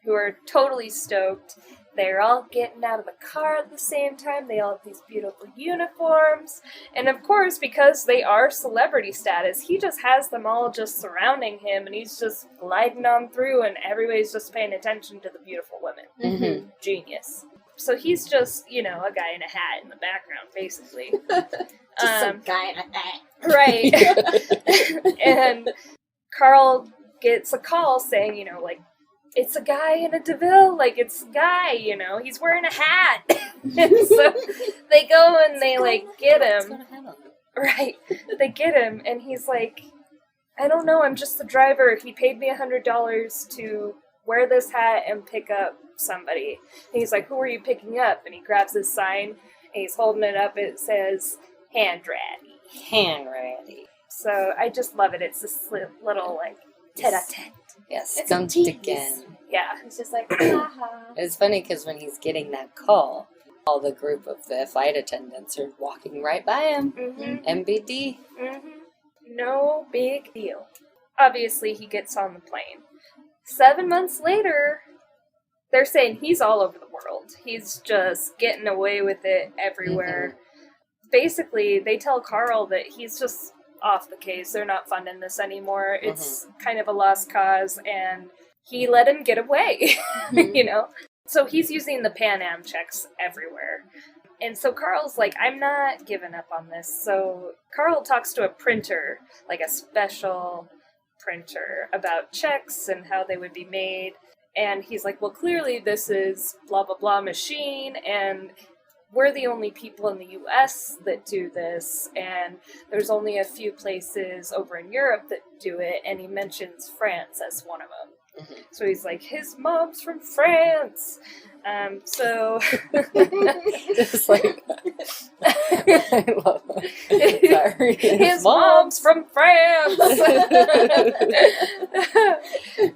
who are totally stoked. They're all getting out of the car at the same time. They all have these beautiful uniforms. And of course, because they are celebrity status, he just has them all just surrounding him and he's just gliding on through and everybody's just paying attention to the beautiful women. Mm-hmm. Genius. So he's just, a guy in a hat in the background, basically. Just some guy in a hat. Right. And Carl gets a call saying, it's a guy in a DeVille, it's a guy, he's wearing a hat. And so they go and they, get him. Right. They get him, and he's like, I don't know, I'm just the driver. He paid me $100 to wear this hat and pick up somebody. And he's like, who are you picking up? And he grabs his sign, and he's holding it up. It says, hand ratty. Hand ready. So I just love it. It's this little, tete-a-tete. Yes, It's skunked a tease. Yeah. again. It's just like, haha. It's funny because when he's getting that call, all the group of the flight attendants are walking right by him. Mm-hmm. MBD. Mm-hmm. No big deal. Obviously, he gets on the plane. 7 months later, they're saying he's all over the world. He's just getting away with it everywhere. Basically, they tell Carl that he's just off the case. They're not funding this anymore. It's kind of a lost cause, and he let him get away, So he's using the Pan Am checks everywhere. And so Carl's like, I'm not giving up on this. So Carl talks to a printer, like a special printer, about checks and how they would be made. And he's like, well, clearly this is blah, blah, blah machine, and we're the only people in the U.S. that do this, and there's only a few places over in Europe that do it, and he mentions France as one of them. So he's like, his mom's from France. So It's like, I love that. Sorry. his mom's from France.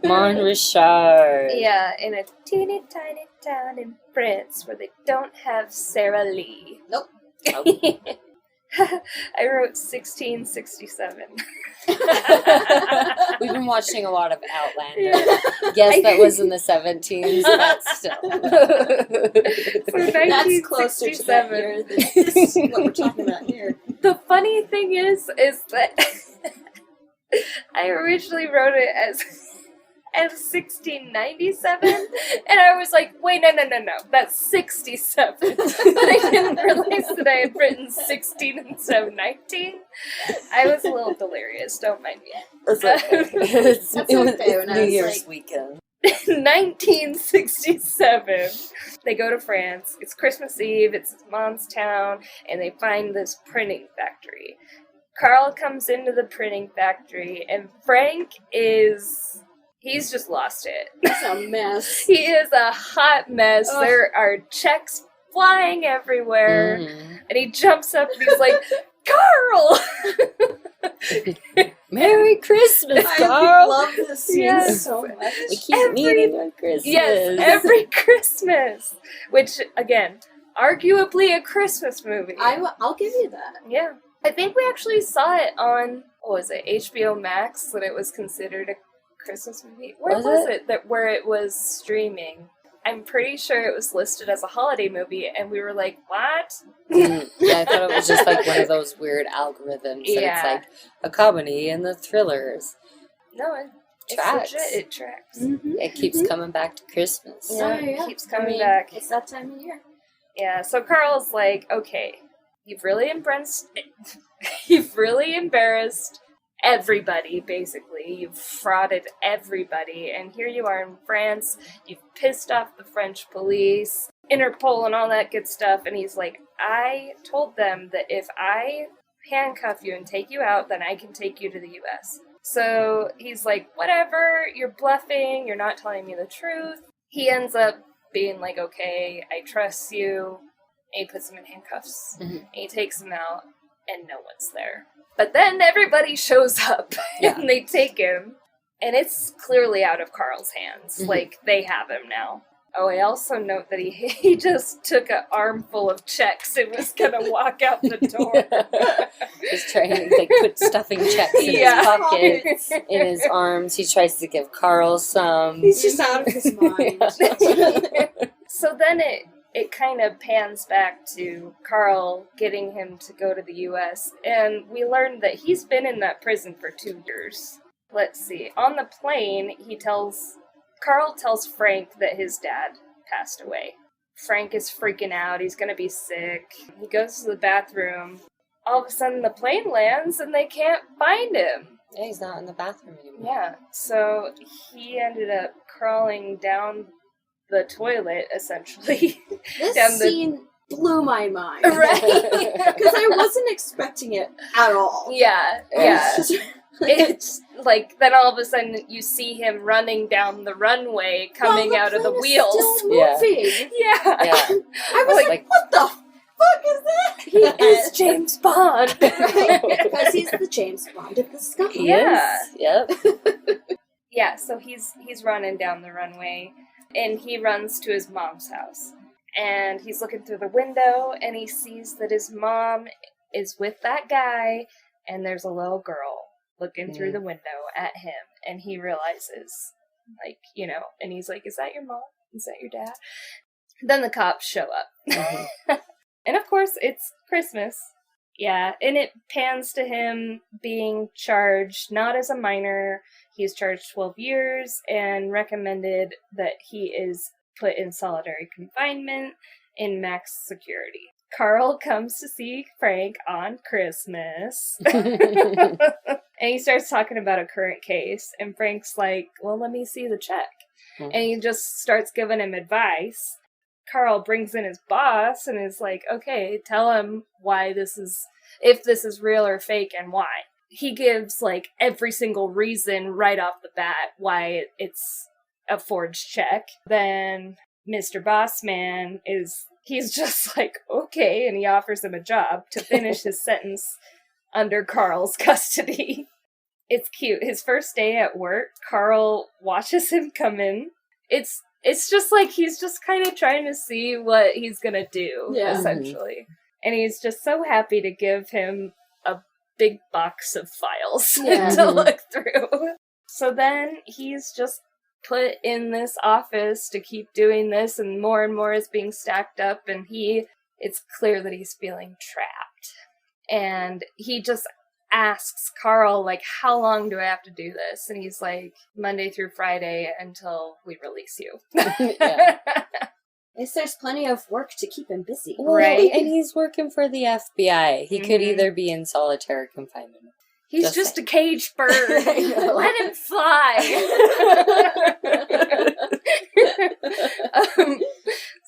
Mon Richard. Yeah, in a teeny tiny town in France where they don't have Sarah Lee. Nope. I wrote 1667. We've been watching a lot of Outlander. Yeah. Yes, that was in the 17s, but still. For That's closer to that 1967. year than this, what we're talking about here. The funny thing is that I originally wrote it as 1697, and I was like, wait, no, that's 67. But I didn't realize that I had written 16 instead of 19. I was a little delirious, don't mind me. That's okay. It's That's okay when I New was Year's like- weekend. 1967, they go to France. It's Christmas Eve, it's his mom's town, and they find this printing factory. Carl comes into the printing factory, and Frank he's just lost it. It's a mess. He is a hot mess. Ugh. There are checks flying everywhere, and he jumps up and he's like, Carl! Merry Christmas, I Carl! love this scene Yes. so much. We keep meeting on Christmas. Yes, every Christmas. Which, again, arguably a Christmas movie. I'll give you that. Yeah. I think we actually saw it on what was it, HBO Max, that it was considered a Christmas movie. Where was it that where it was streaming? I'm pretty sure it was listed as a holiday movie, and we were like, what? Yeah, I thought it was just like one of those weird algorithms. Yeah. And it's like a comedy and the thrillers. No, Tracks. it's legit. It tracks. Mm-hmm. It keeps coming back to Christmas. Yeah. It keeps coming back. It's that time of year. Yeah, so Carl's like, okay, you've really embarrassed everybody, basically. You've frauded everybody, and here you are in France. You've pissed off the French police, Interpol, and all that good stuff. And he's like, I told them that if I handcuff you and take you out, then I can take you to the U.S. So he's like, whatever, you're bluffing, you're not telling me the truth. He ends up being like, okay, I trust you. And he puts him in handcuffs. Mm-hmm. And he takes him out, and no one's there. But then everybody shows up, and they take him. And it's clearly out of Carl's hands. Mm-hmm. Like, they have him now. Oh, I also note that he just took an armful of checks and was gonna walk out the door. He's trying to like put stuffing checks in his pocket, in his arms. He tries to give Carl some. He's just out of his mind. So then it kind of pans back to Carl getting him to go to the U.S., and we learned that he's been in that prison for 2 years. Let's see. On the plane, Carl tells Frank that his dad passed away. Frank is freaking out. He's gonna be sick. He goes to the bathroom. All of a sudden, the plane lands, and they can't find him. Yeah, he's not in the bathroom anymore. Yeah, so he ended up crawling down the toilet, essentially. This scene blew my mind. Right? Because I wasn't expecting it at all. Yeah. It's like, then all of a sudden you see him running down the runway, coming out of the wheels. Still moving. Yeah. I was like, what the fuck is that? He is James Bond. Because he's the James Bond of the sky. Yeah. Yep. Yeah, so he's running down the runway, and he runs to his mom's house. And he's looking through the window, and he sees that his mom is with that guy, and there's a little girl looking through the window at him. And he realizes, like, you know, and he's like, is that your mom? Is that your dad? Then the cops show up. Mm-hmm. And of course, it's Christmas. Yeah, and it pans to him being charged not as a minor. He's charged 12 years and recommended that he is put in solitary confinement in max security. Carl comes to see Frank on Christmas. And he starts talking about a current case. And Frank's like, well, let me see the check. Mm-hmm. And he just starts giving him advice. Carl brings in his boss and is like, okay, tell him why if this is real or fake and why. He gives like every single reason right off the bat why it's a forged check. Then Mr. Bossman he's just like, okay, and he offers him a job to finish his sentence under Carl's custody. It's cute. His first day at work, Carl watches him come in. It's just like he's just kind of trying to see what he's gonna do, essentially. And he's just so happy to give him a big box of files to look through. So then he's just put in this office to keep doing this, and more is being stacked up, and it's clear that he's feeling trapped. And he just asks Carl, like, how long do I have to do this? And he's like, Monday through Friday until we release you. There's plenty of work to keep him busy. Right? And he's working for the FBI. He could either be in solitary confinement. He's just a caged bird. Let him fly.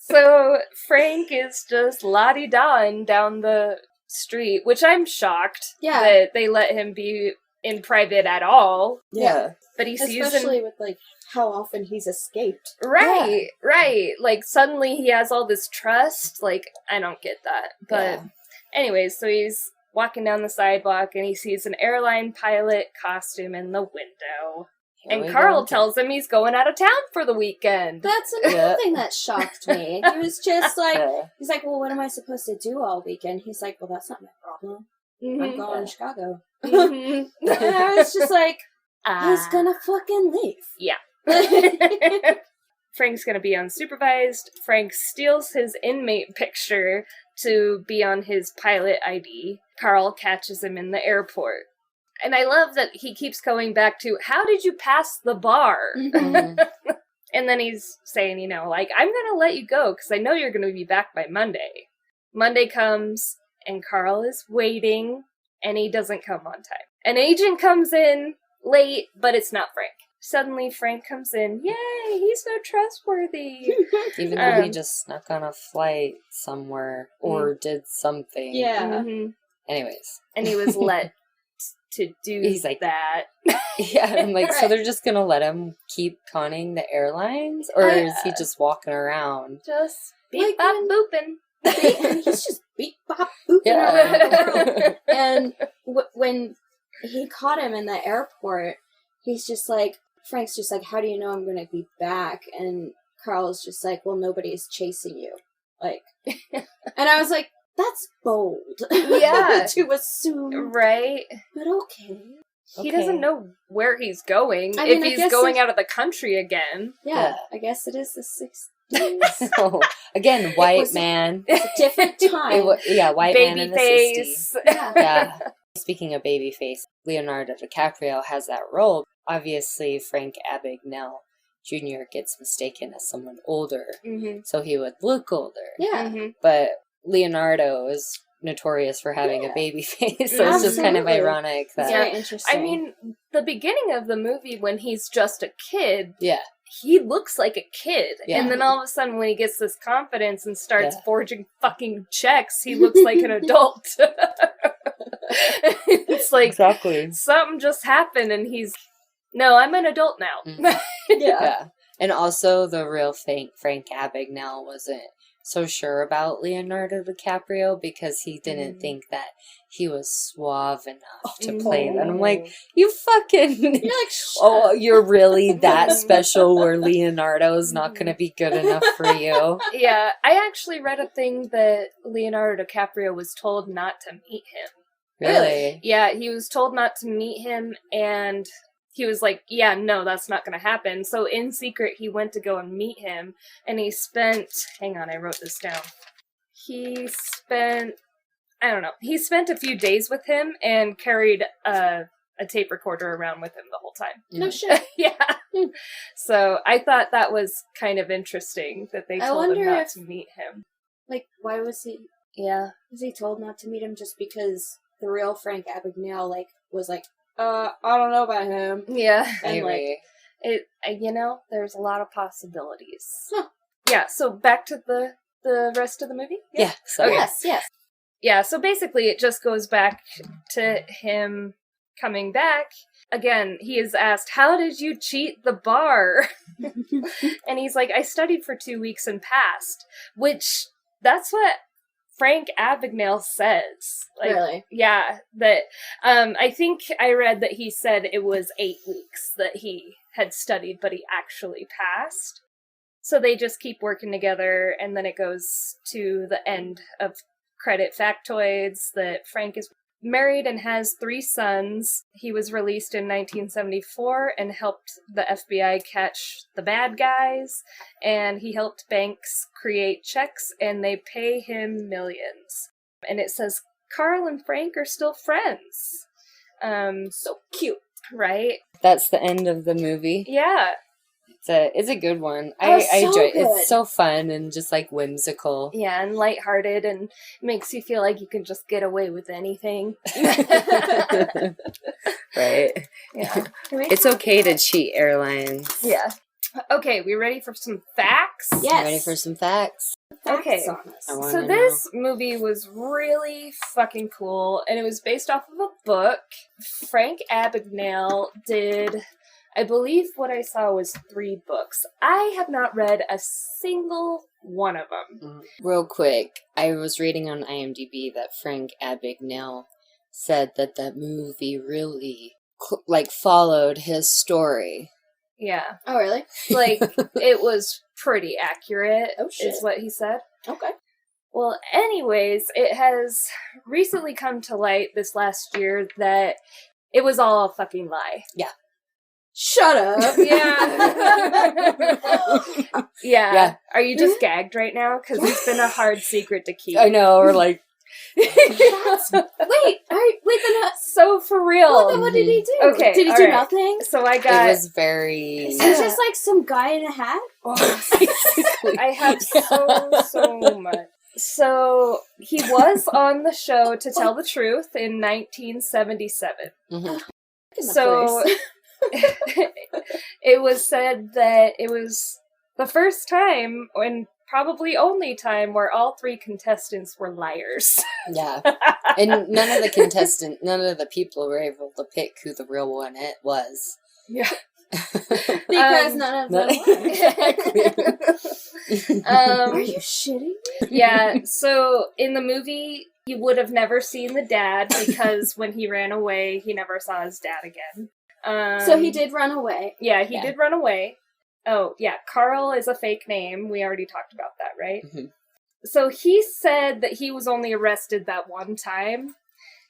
So Frank is just la-di-daing down the street, which I'm shocked that they let him be in private at all. Yeah. But he sees especially with like how often he's escaped. Right. Like suddenly he has all this trust. Like, I don't get that. But anyways, so he's walking down the sidewalk and he sees an airline pilot costume in the window. And Carl tells him he's going out of town for the weekend. That's another thing that shocked me. He was just like, he's like, well, what am I supposed to do all weekend? He's like, well, that's not my problem. I'm going to Chicago. Mhm. And I was just like, he's Ah. gonna fucking leave. Yeah. Frank's gonna be unsupervised. Frank steals his inmate picture to be on his pilot ID. Carl catches him in the airport. And I love that he keeps going back to, how did you pass the bar? Mhm. And then he's saying, you know, like, I'm gonna let you go because I know you're gonna be back by Monday. Monday comes, and Carl is waiting, and he doesn't come on time. An agent comes in late, but it's not Frank. Suddenly, Frank comes in. Yay, he's so trustworthy. Even though he Um, just snuck on a flight somewhere or did something. Yeah. Mhm. Anyways. And he was let to do He's like- that. Yeah, I'm like, so Right. they're just gonna let him keep conning the airlines? Or is he just walking around? Just beep, Like bop, when- booping. And he's just beep bop booping around the world. Yeah. And when he caught him in the airport, he's just like, Frank's just like, how do you know I'm going to be back? And Carl's just like, well, nobody's chasing you. Like, and I was like, that's bold. Yeah. To assume. Right? But okay. He Okay. doesn't know where he's going. I mean, I if he's guess going it's- out of the country again. Yeah, Yeah. I guess it is the 60s. Oh, again, white was- man. It's a different time. White man in Baby the 60s. face. Yeah. Yeah. Speaking of babyface, Leonardo DiCaprio has that role. Obviously, Frank Abagnale Jr. gets mistaken as someone older, Mhm. so he would look older. Yeah. Mhm. But Leonardo is notorious for having a baby face, so it's just kind of Absolutely. ironic It's that. Yeah. very interesting. I mean, the beginning of the movie when he's just a kid, Yeah. he looks like a kid. Yeah. And then all of a sudden when he gets this confidence and starts Yeah. forging fucking checks, he looks like an adult. It's like Exactly. something just happened and he's, no, I'm an adult now. Mhm. yeah. Yeah. And also, the real Frank Abagnale wasn't so sure about Leonardo DiCaprio because he didn't think that he was suave enough to play that. I'm like, you fucking... You're like, Oh, you're really that special where Leonardo's not going to be good enough for you? Yeah, I actually read a thing that Leonardo DiCaprio was told not to meet him. Really? Yeah, he was told not to meet him, and he was like, yeah, no, that's not going to happen. So in secret, he went to go and meet him, and he spent, hang on, I wrote this down. He spent a few days with him and carried a tape recorder around with him the whole time. no shit. Yeah. So I thought that was kind of interesting that they I told him wonder not if- to meet him. Like, why was he told not to meet him just because the real Frank Abagnale, like, was like, I don't know about him. Yeah. And, like, Maybe. There's a lot of possibilities. Huh. Yeah, so back to the rest of the movie? Yeah. So Okay. Yes. Yeah, so basically it just goes back to him coming back. Again, he is asked, how did you cheat the bar? And he's like, I studied for 2 weeks and passed. Which, that's what Frank Abagnale says. Like, Really? yeah, that, I think I read that he said it was 8 weeks that he had studied, but he actually passed. So they just keep working together, and then it goes to the end of credit factoids that Frank is married and has 3 sons. He was released in 1974 and helped the FBI catch the bad guys, and he helped banks create checks, and they pay him millions. And it says Carl and Frank are still friends. So cute. Right? that's the end of the movie. Yeah. It's a good one. Oh, I so enjoy it. good. It's so fun and just like whimsical. Yeah, and lighthearted, and makes you feel like you can just get away with anything. Right? Yeah. It's okay to cheat airlines. Yeah. Okay, we ready for some facts? Yes. Ready for some facts? Okay. Facts on us. I want- So wanna this movie was really fucking cool, and it was based off of a book. Frank Abagnale did, I believe what I saw was 3 books. I have not read a single one of them. Real quick, I was reading on IMDb that Frank Abagnale said that that movie really followed his story. Yeah. Oh, really? Like, it was pretty accurate, Oh, shit. is what he said. Okay. Well, anyways, it has recently come to light this last year that it was all a fucking lie. Shut up. Yeah. Yeah. Are you just gagged right now? Because it's been a hard secret to keep. I know, or like... Wait, then So for real. well, then what did he do? Okay, Did he all do right. nothing? So I It got... was very... Is he just like some guy in a hat? I have so much. So he was on the show To Tell the Truth in 1977. Mhm. So it was said that it was the first time, and probably only time, where all three contestants were liars. Yeah. And none of the people were able to pick who the real one it was. Yeah. Because none of them were. Exactly. Are you shitting me? Yeah, so in the movie, you would have never seen the dad because when he ran away, he never saw his dad again. So he did run away. Yeah, he Yeah. did run away. Oh, yeah, Carl is a fake name. We already talked about that, right? Mhm. So he said that he was only arrested that one time.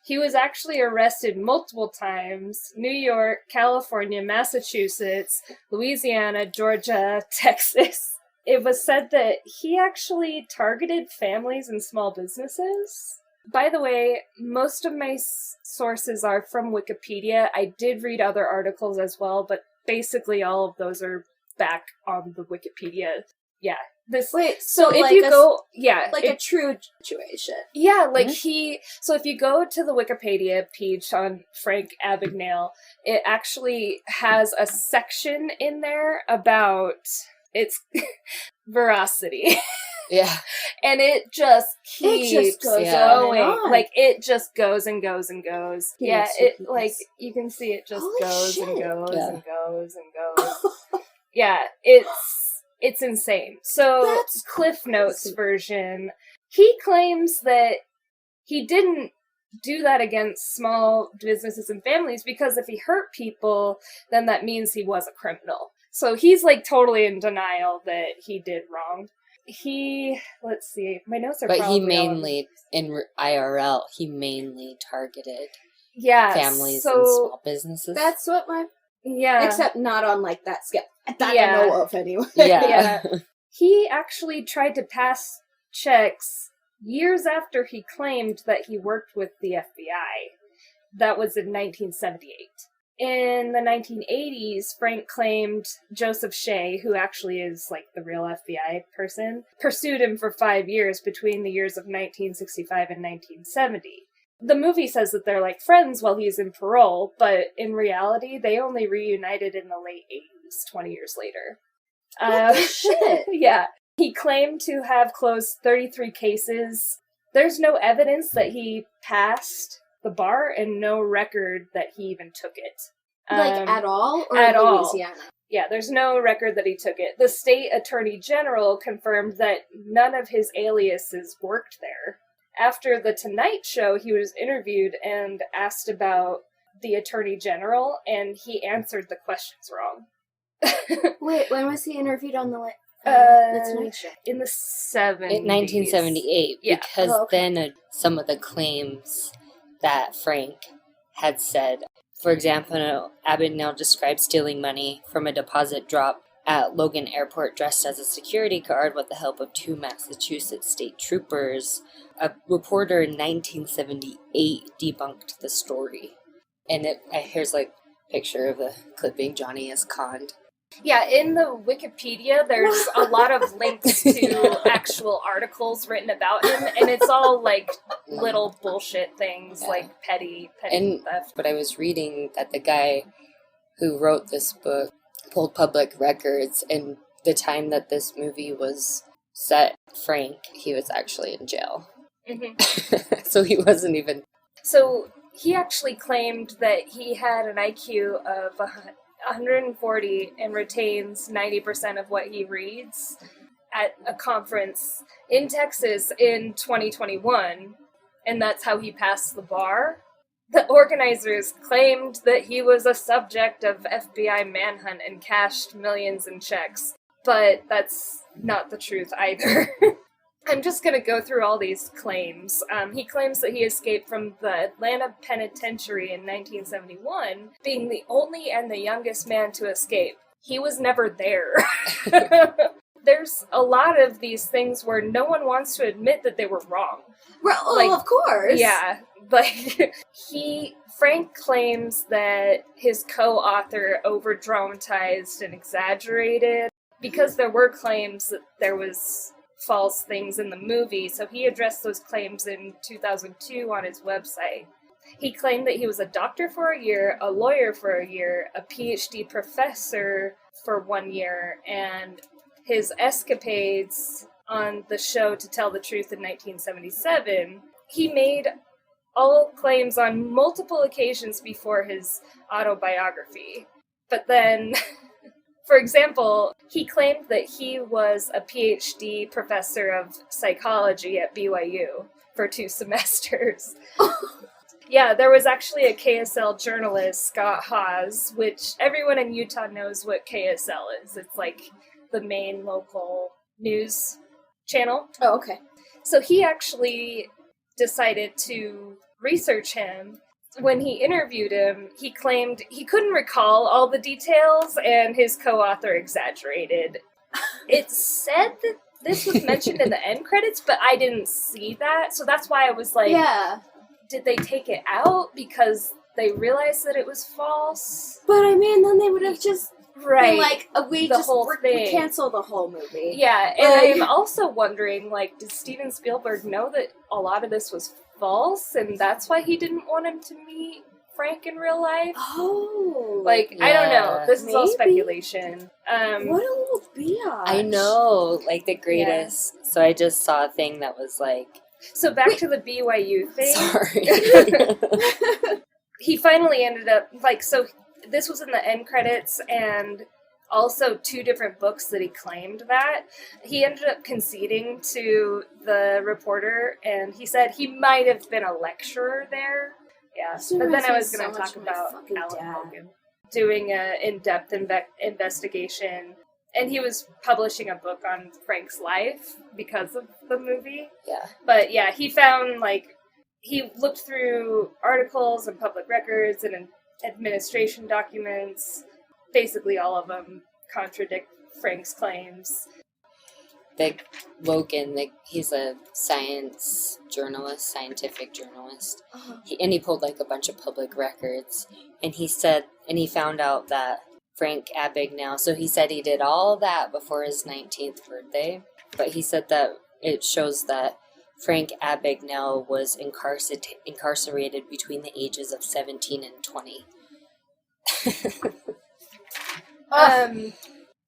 He was actually arrested multiple times. New York, California, Massachusetts, Louisiana, Georgia, Texas. It was said that he actually targeted families and small businesses. By the way, most of my sources are from Wikipedia. I did read other articles as well, but basically all of those are back on the Wikipedia. Yeah. Wait, So if like you go, yeah, like a true situation. yeah, like so if you go to the Wikipedia page on Frank Abagnale, it actually has a section in there about its veracity. Yeah. And it just keeps goes going. on and on. Like, it just goes and goes and goes. Yeah, Yes, it, yes. like, you can see it just Holy goes and shit. goes Yeah. and goes and goes. Yeah, it's insane. So, That's Cliff Notes crazy. version, he claims that he didn't do that against small businesses and families because if he hurt people, then that means he was a criminal. So he's like totally in denial that he did wrong. Let's see, my notes are But probably he mainly, in IRL, he mainly targeted yeah, families so, and small businesses. That's what my yeah. except not on like that scale. That Yeah. I know of anyway. Yeah. He actually tried to pass checks years after he claimed that he worked with the FBI. That was in 1978. In the 1980s, Frank claimed Joseph Shea, who actually is like the real FBI person, pursued him for 5 years between the years of 1965 and 1970. The movie says that they're like friends while he's in parole, but in reality, they only reunited in the late 80s, 20 years later. What the shit? Yeah. He claimed to have closed 33 cases. There's no evidence that he passed the bar and no record that he even took it. Like at all? Or at in all. Louisiana? Yeah, there's no record that he took it. The state attorney general confirmed that none of his aliases worked there. After The Tonight Show, he was interviewed and asked about the attorney general, and he answered the questions wrong. Wait, when was he interviewed on the Tonight Show? In the 70s. In 1978, Yeah. because Oh, okay. then some of the claims that Frank had said, for example, Abagnale described stealing money from a deposit drop at Logan Airport dressed as a security guard with the help of 2 Massachusetts state troopers. A reporter in 1978 debunked the story. And here's like a picture of the clipping. Johnny is conned. Yeah, in the Wikipedia, there's a lot of links to actual articles written about him, and it's all, like, little bullshit things, Yeah. like petty And theft. but I was reading that the guy who wrote this book pulled public records, and the time that this movie was set, Frank, he was actually in jail. Mhm. So he wasn't even... So, he actually claimed that he had an IQ of 140 and retains 90% of what he reads at a conference in Texas in 2021, and that's how he passed the bar. The organizers claimed that he was a subject of FBI manhunt and cashed millions in checks, but that's not the truth either. I'm just going to go through all these claims. He claims that he escaped from the Atlanta penitentiary in 1971, being the only and the youngest man to escape. He was never there. There's a lot of these things where no one wants to admit that they were wrong. Well, of course. Yeah, like, Frank claims that his co-author over-dramatized and exaggerated because there were claims that there was false things in the movie, so he addressed those claims in 2002 on his website. He claimed that he was a doctor for a year, a lawyer for a year, a PhD professor for 1 year, and his escapades on the show To Tell the Truth in 1977, he made all claims on multiple occasions before his autobiography. But then, for example, he claimed that he was a PhD professor of psychology at BYU for 2 semesters. Yeah, there was actually a KSL journalist, Scott Haas, which everyone in Utah knows what KSL is. It's like the main local news channel. Oh, okay. So he actually decided to research him. When he interviewed him, he claimed he couldn't recall all the details, and his co-author exaggerated. It said that this was mentioned in the end credits, but I didn't see that, so that's why I was like, yeah. Did they take it out because they realized that it was false? But I mean, then they would have just Right. been like, we The just whole thing. cancel the whole movie. Yeah, and Like- I'm also wondering, like, did Steven Spielberg know that a lot of this was false, and that's why he didn't want him to meet Frank in real life? Oh. Like, I don't know. Yeah. This is all Maybe. speculation. What a little biatch. I know, like the greatest. So I just saw a thing that was like, So back to the BYU thing. sorry. He finally ended up, like, so this was in the end credits, and also 2 different books that he claimed that. He ended up conceding to the reporter, and he said he might have been a lecturer there. Yeah, This but then reminds I me was going so to much talk of my about fucking Alan dad. Logan doing an in-depth investigation, and he was publishing a book on Frank's life because of the movie. Yeah. But yeah, he found, like, he looked through articles and public records and administration documents. Basically all of them contradict Frank's claims. Like Logan, he's a scientific journalist. Uh-huh. He pulled like a bunch of public records, and he found out that Frank Abagnale, so he said he did all that before his 19th birthday, but he said that it shows that Frank Abagnale was incarcerated between the ages of 17 and 20.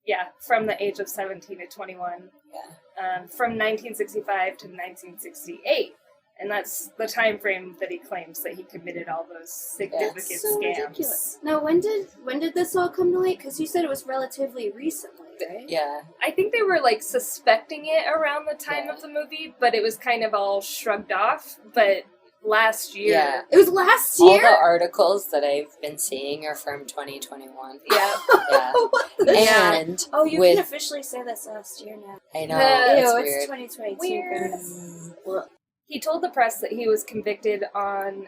Yeah, from the age of 17 to 21. Yeah. From 1965 to 1968. And that's the time frame that he claims that he committed all those significant That's so scams. ridiculous. Now, when did this all come to light? Because you said it was relatively recently, right? Yeah. I think they were, like, suspecting it around the time of the movie, but it was kind of all shrugged off. But last year... Yeah. It was last All year? the articles that I've been seeing are from 2021. Yeah. Yeah. What the Yeah. And Oh, you with, can officially say that's last year now. I know, Ew, it's Ew, weird. it's 2022. Weird. guys. Well, He told the press that he was convicted on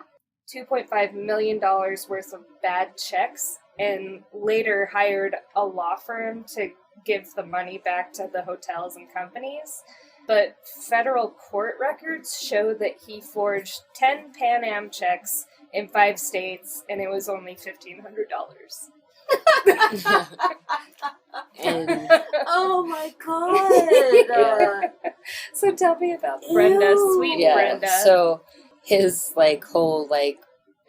$2.5 million worth of bad checks and later hired a law firm to give the money back to the hotels and companies. But federal court records show that he forged 10 Pan Am checks in 5 states, and it was only $1,500. And oh my god. So tell me about Brenda, Ew. sweet yeah, Brenda. so his whole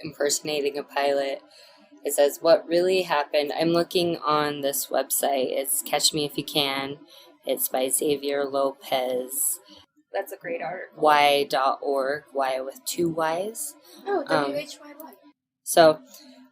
impersonating a pilot, it says what really happened. I'm looking on this website. It's Catch Me If You Can. It's by Xavier Lopez. That's a great article. Y.org. Y with 2 Y's. Oh, WHYY. So,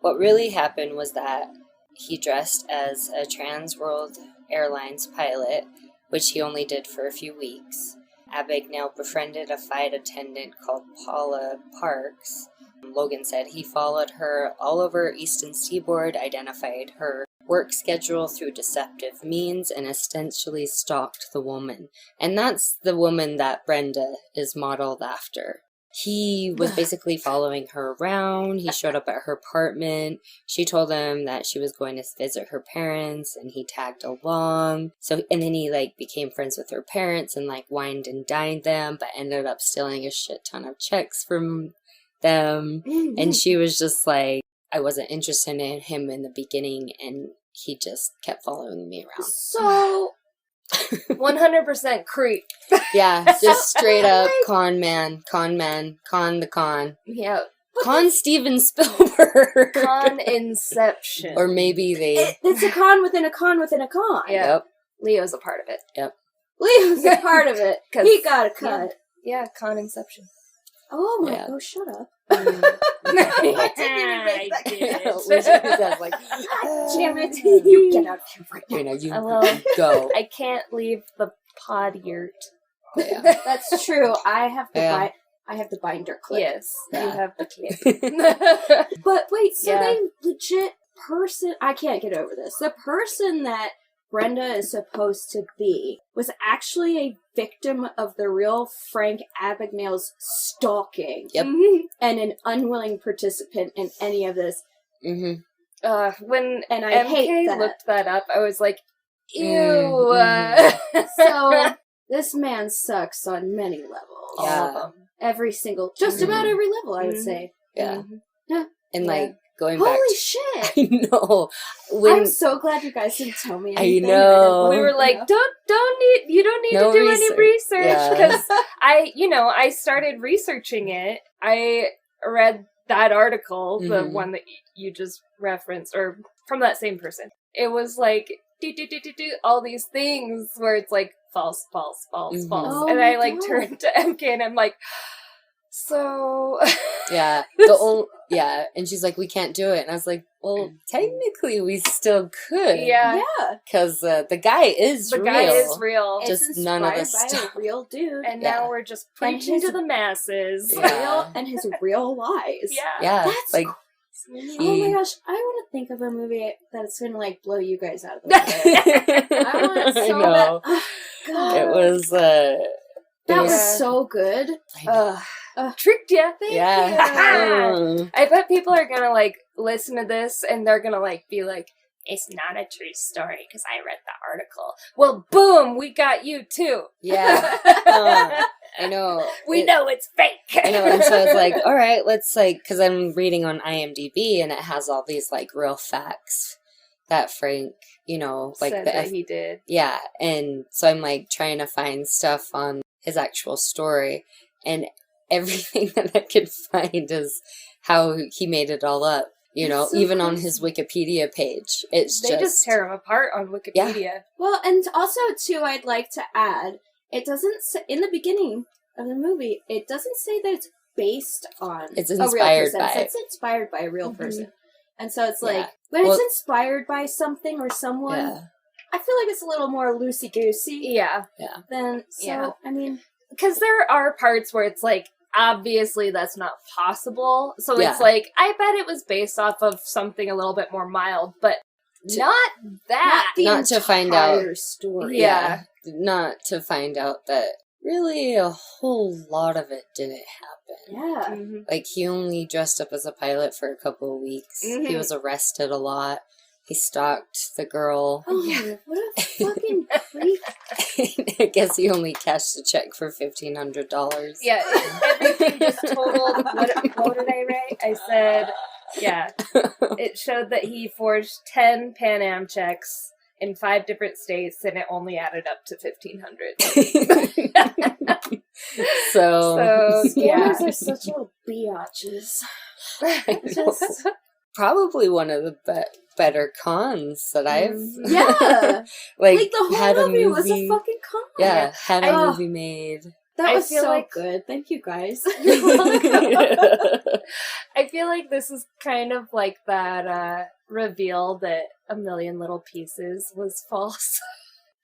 what really happened was that he dressed as a Trans World Airlines pilot, which he only did for a few weeks. Abagnale befriended a flight attendant called Paula Parks. Logan said he followed her all over Eastern Seaboard, identified her work schedule through deceptive means and essentially stalked the woman. And that's the woman that Brenda is modeled after. He was basically following her around. He showed up at her apartment. She told him that she was going to visit her parents, and he tagged along. And then he, like, became friends with her parents and, like, wined and dined them, but ended up stealing a shit ton of checks from them. And she was just like, I wasn't interested in him in the beginning, and he just kept following me around. So 100% creep. Yeah, just straight up con the con. Yeah. Con Steven Spielberg. Con Inception. Or maybe they... It's a con within a con within a con. Yeah. Yep. Leo's a part of it. Yep. Leo's a part of it. 'Cause- He got a cut. Yeah, Con Inception. Oh my, Yeah. oh, shut up. I That's like, Damn it. You get out of here right now. you know, you Well, go. I can't leave the pod yurt. Yeah. That's true. I have the Yeah. I have the binder clip. Yes, you Yeah. have the clip. But wait, so Yeah. they legit person, I can't get over this. The person that Brenda is supposed to be was actually a victim of the real Frank Abagnale's stalking. Yep. And an unwilling participant in any of this. Mm-hmm. When And I MK hate that. looked that up, I was like, ew. Mhm. So, this man sucks on many levels. All Yeah. of them. Every single, just about every level, I would say. Yeah. Mhm. And Yeah. like going back. Holy shit! I know. When I'm so glad you guys didn't tell me I anything. know. We were like, you don't need No to do research. any research Yeah. because I started researching it. I read that article, the Mhm. one that you just referenced, or from that same person. It was like do all these things where it's like false, false, false, Mhm. false, Oh and my I like God. turned to MK and I'm like, so Yeah. Yeah. And she's like, we can't do it. And I was like, well, technically we still could. yeah, Yeah. Because the guy is the real. guy is real, It's Just none of inspired us by stuff. a real dude. and Yeah. now we're just And preaching his- to the masses. Yeah. Real and his real lies. Yeah. Yeah. That's like, Oh my gosh, I want to think of a movie that's gonna like blow you guys out of the water. I want it I so know. bad. Oh, God. It was, that was Yeah. so good. Tricked ya. Thank yeah. you. I bet people are gonna like listen to this and they're gonna like be like, it's not a true story because I read the article. Well, boom, we got you too. Yeah. I know. We know it's fake. I know. And so I was like, all right, let's like, because I'm reading on IMDb and it has all these like real facts that Frank, you know, like said the that he did. yeah. And so I'm like trying to find stuff on his actual story, and everything that I could find is how he made it all up. You know, That's so even on crazy. his Wikipedia page, it's They just tear him apart on Wikipedia. Well, and also too, I'd like to add, it doesn't say in the beginning of the movie. It doesn't say that it's based on It's a real inspired person. by. It's inspired by a real Mhm. person, and so it's Yeah. like when Well- it's inspired by something or someone, Yeah. I feel like it's a little more loosey goosey Yeah. than. So Yeah. I mean, Because there are parts where it's like, obviously that's not possible. So Yeah. it's like, I bet it was based off of something a little bit more mild, but not that. the Not to find out. entire story. Yeah. Not to find out that really a whole lot of it didn't happen. Yeah. Mhm. Like, he only dressed up as a pilot for a couple of weeks. He Mhm. was arrested a lot. He stalked the girl. Oh, Yeah. what a fucking creep! I guess he only cashed a check for $1,500. Yeah, everything just totaled. What did I write? I said, yeah. It showed that he forged 10 Pan Am checks in 5 different states, and it only added up to $1,500. So, Yeah. Scammers are such little biatches. I know. Just Probably one of the better cons that I've yeah, like like the had whole a movie was a movie. fucking con. Yeah, had a I- movie made. That I was feel so like- good. Thank you guys. I feel like this is kind of like that reveal that A Million Little Pieces was false.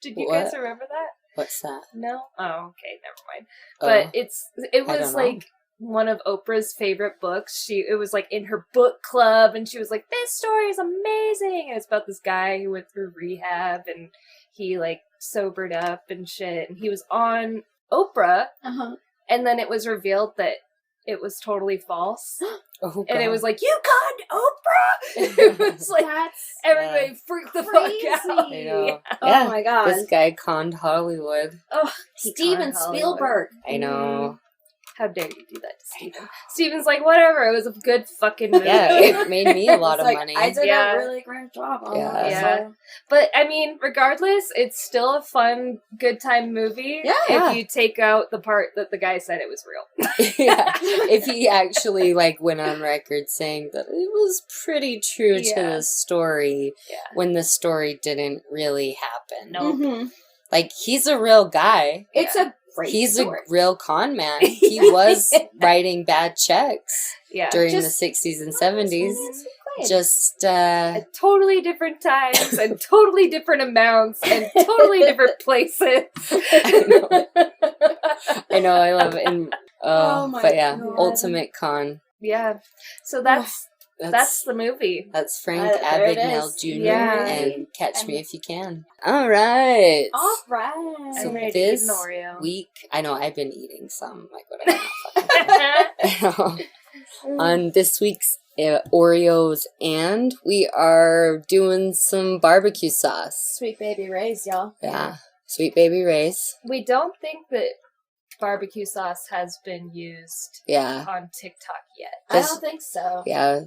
Did you guys What? remember that? What's that? No? Oh, okay, never mind. Oh. But it I was don't know. like one of Oprah's favorite books. It was like in her book club, and she was like, "This story is amazing." And it's about this guy who went through rehab, and he like sobered up and shit. And he was on Oprah, and then it was revealed that it was totally false. Oh, and it God. was like, "You conned Oprah!" It was like, everybody freaked the fuck out. I know. Oh my God. This guy conned Hollywood. Oh, He Steven conned Hollywood. Spielberg. I know. How dare you do that to Steven? Steven's like, whatever, it was a good fucking movie. Yeah, it made me a lot of It's like, money. I did Yeah. a really great job on Yeah. that. Yeah. So. But, I mean, regardless, it's still a fun, good time movie Yeah. if you take out the part that the guy said it was real. Yeah, if he actually like went on record saying that it was pretty true to Yeah. the story Yeah. when the story didn't really happen. No. Mhm. Like, he's a real guy. It's a great He's story. a real con man. He was writing bad checks Yeah. during Just- the 60s and 70s. Just Just, At totally different times and totally different amounts and totally different places. I know, I love it. And, Oh my but yeah, God. ultimate con. Yeah. So that's That's the movie. That's Frank There it Abagnale is. Jr. Yeah. and Catch Me If You Can. All right. All right. So I'm ready to eat this an Oreo. week, I know I've been eating some, like whatever. On this week's Oreos, and we are doing some barbecue sauce. Sweet baby Ray's, y'all. Yeah, Sweet Baby Ray's. We don't think that barbecue sauce has been used Yeah, on TikTok yet. I Just- don't think so. yeah,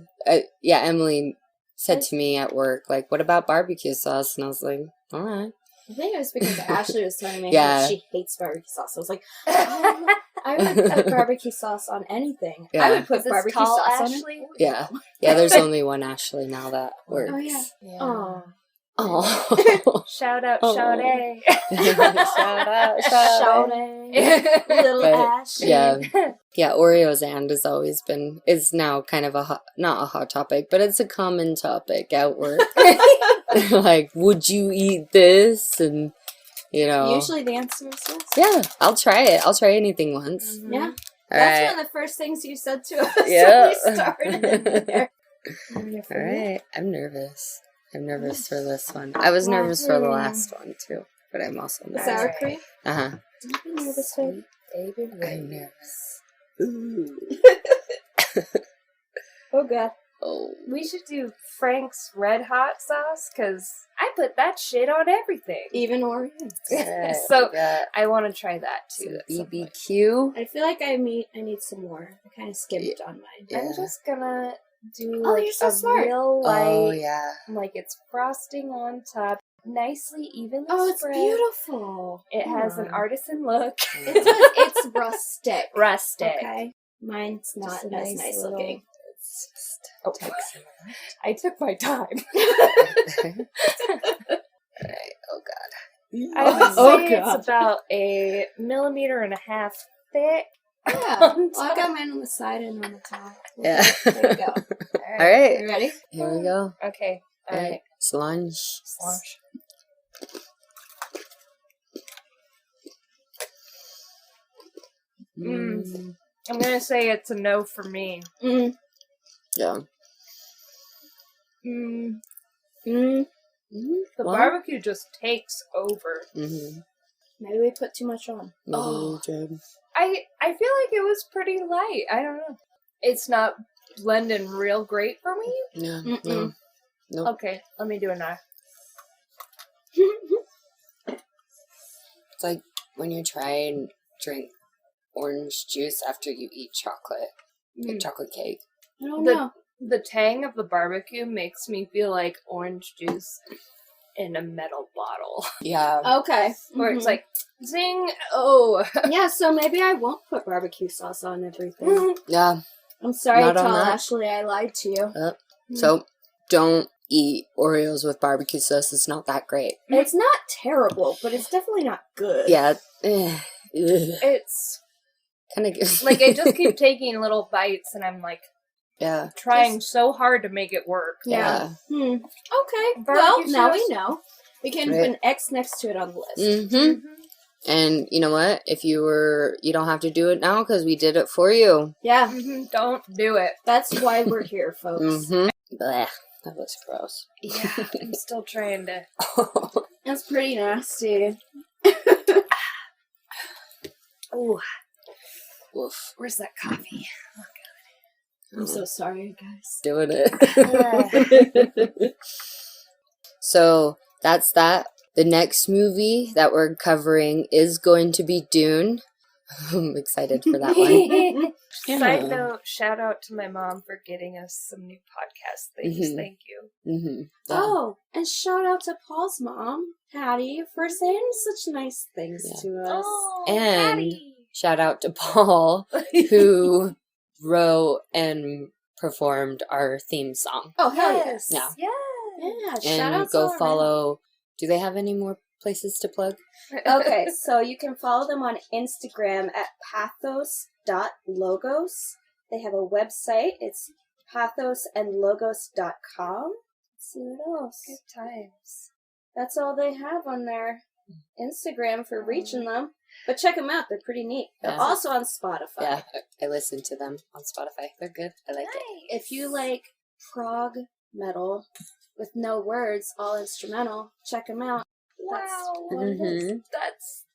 yeah. Emily said to me at work, like, "What about barbecue sauce?" And I was like, "All right." I think it was because Ashley was telling me Yeah. how she hates barbecue sauce. I was like, I would put barbecue sauce on anything. Yeah. I would put Is this barbecue tall sauce Ashley? on it. Yeah, yeah. There's only one Ashley now that works. Oh, yeah. Yeah. Oh. Oh. Shout out, Oh. Sade. Shout out, shout out. Shawty. Little But, Ash. Yeah, yeah. Oreos and has always been, is now kind of not a hot topic, but it's a common topic at work. Like, would you eat this? And you know, Usually the answer is yes. yeah, I'll try it. I'll try anything once. Yeah. All That's right. one of the first things you said to us Yeah. when we started there. All right. I'm nervous. I'm nervous for this one. I was nervous for the last one too, but I'm also nervous. Sour cream? Uh-huh. Don't be nervous, babe. Baby I'm Ray. nervous. Ooh. Oh, God. Oh. We should do Frank's Red Hot sauce, because I put that shit on everything. Even Oreos. Alright, So, we got I want to try that some too. at some point. BBQ. I feel like I need some more. I kind of skimmed on mine. Yeah. I'm just gonna do Oh, like you're so a smart. real light, Oh yeah. like it's frosting on top, nicely evenly Oh, it's spread. beautiful. It has an Aw. artisan look. It's rustic. Rustic. Okay. Mine's not Just as a nice little- looking. It's just Oh. take some of that. I took my time. Alright, oh god. I would say Oh, God. it's about 1.5 millimeters thick. Yeah. On Well, I top. got mine on the side and on the top. Yeah. There you go. Alright. You ready? Here we go. Okay. Alright. Slunch. Slash. Mm. I'm gonna say it's a no for me. Mm. Yeah. Mm, Mm. the Well, barbecue just takes over. Mm-hmm. Maybe we put too much on. Oh. Good. I feel like it was pretty light. I don't know. It's not blending real great for me. Yeah. Mm-mm. No. Nope. Okay, let me do a knife. It's like when you try and drink orange juice after you eat chocolate, like chocolate cake. I don't The- know. The tang of the barbecue makes me feel like orange juice in a metal bottle. Yeah. Okay. Where it's Mhm. like, zing, oh. Yeah, so maybe I won't put barbecue sauce on everything. Yeah. I'm sorry Not to on tell that. Ashley I lied to you. So don't eat Oreos with barbecue sauce. It's not that great. It's not terrible, but it's definitely not good. Yeah. It's Kind of gives like I just keep taking little bites and I'm like Yeah. trying so hard to make it work. Yeah. Okay. Barbecue Well, now we sauce. know. We can Right. put an X next to it on the list. Mm-hmm. And you know what? If you don't have to do it now because we did it for you. Yeah, Don't do it. that's why we're here, folks. Blech, that was gross. Yeah, I'm still trying to. That's pretty nasty. Oh, Woof. where's that coffee? I'm so sorry, guys. Doing it. So that's that. The next movie that we're covering is going to be Dune. I'm excited for that one. Side note, shout out to my mom for getting us some new podcast things. Mhm. Thank you. Mm-hmm. Oh, and shout out to Paul's mom, Patty, for saying such nice things Yeah. to us. Oh, And Patty. shout out to Paul, who wrote and performed our theme song. Oh, hell Yes. Yeah. Yeah. yeah! Shout And out to go all around. follow. Do they have any more places to plug? Okay, so you can follow them on Instagram at pathos.logos. They have a website. It's pathosandlogos.com. Let's see what else. Good times. That's all they have on their Instagram for reaching them. But check them out. They're pretty neat. They're Yeah. also on Spotify. Yeah, I listened to them on Spotify. They're good. I like it. If you like prog metal with no words, all instrumental, check them out. Wow. What it is. Mhm.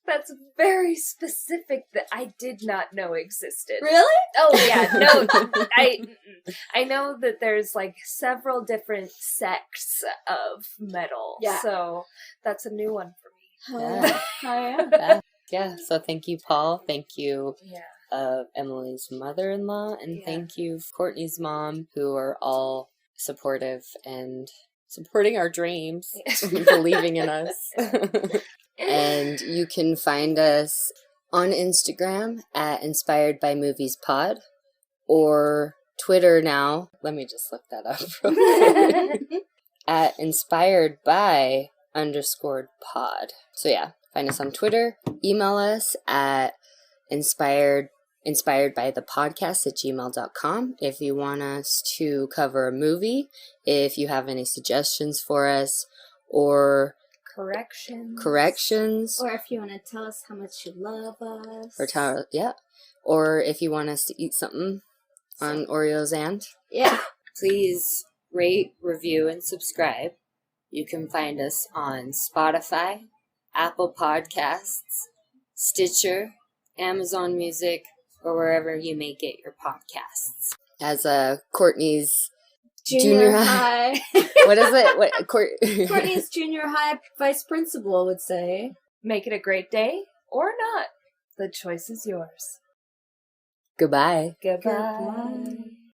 That's very specific that I did not know existed. Really? Oh yeah, no, I know that there's like several different sects of metal. Yeah. So that's a new one for me. Yeah. Yeah. Yeah, so thank you, Paul. Thank you, Yeah. Emily's mother-in-law, and Yeah. thank you, Courtney's mom, who are all supportive and supporting our dreams, believing in us. And you can find us on Instagram at Inspired by Movies Pod, or Twitter now. Let me just look that up real quick. At Inspired by _pod. So yeah, find us on Twitter. Email us at inspiredbythepodcast@gmail.com if you want us to cover a movie, if you have any suggestions for us, or corrections, Or if you want to tell us how much you love us. or if you want us to eat something on Oreo's and. Yeah. Please rate, review, and subscribe. You can find us on Spotify, Apple Podcasts, Stitcher, Amazon Music, or wherever you may get your podcasts. As Courtney's Junior high. what is it? Courtney's junior high vice principal would say. Make it a great day or not. The choice is yours. Goodbye. Goodbye.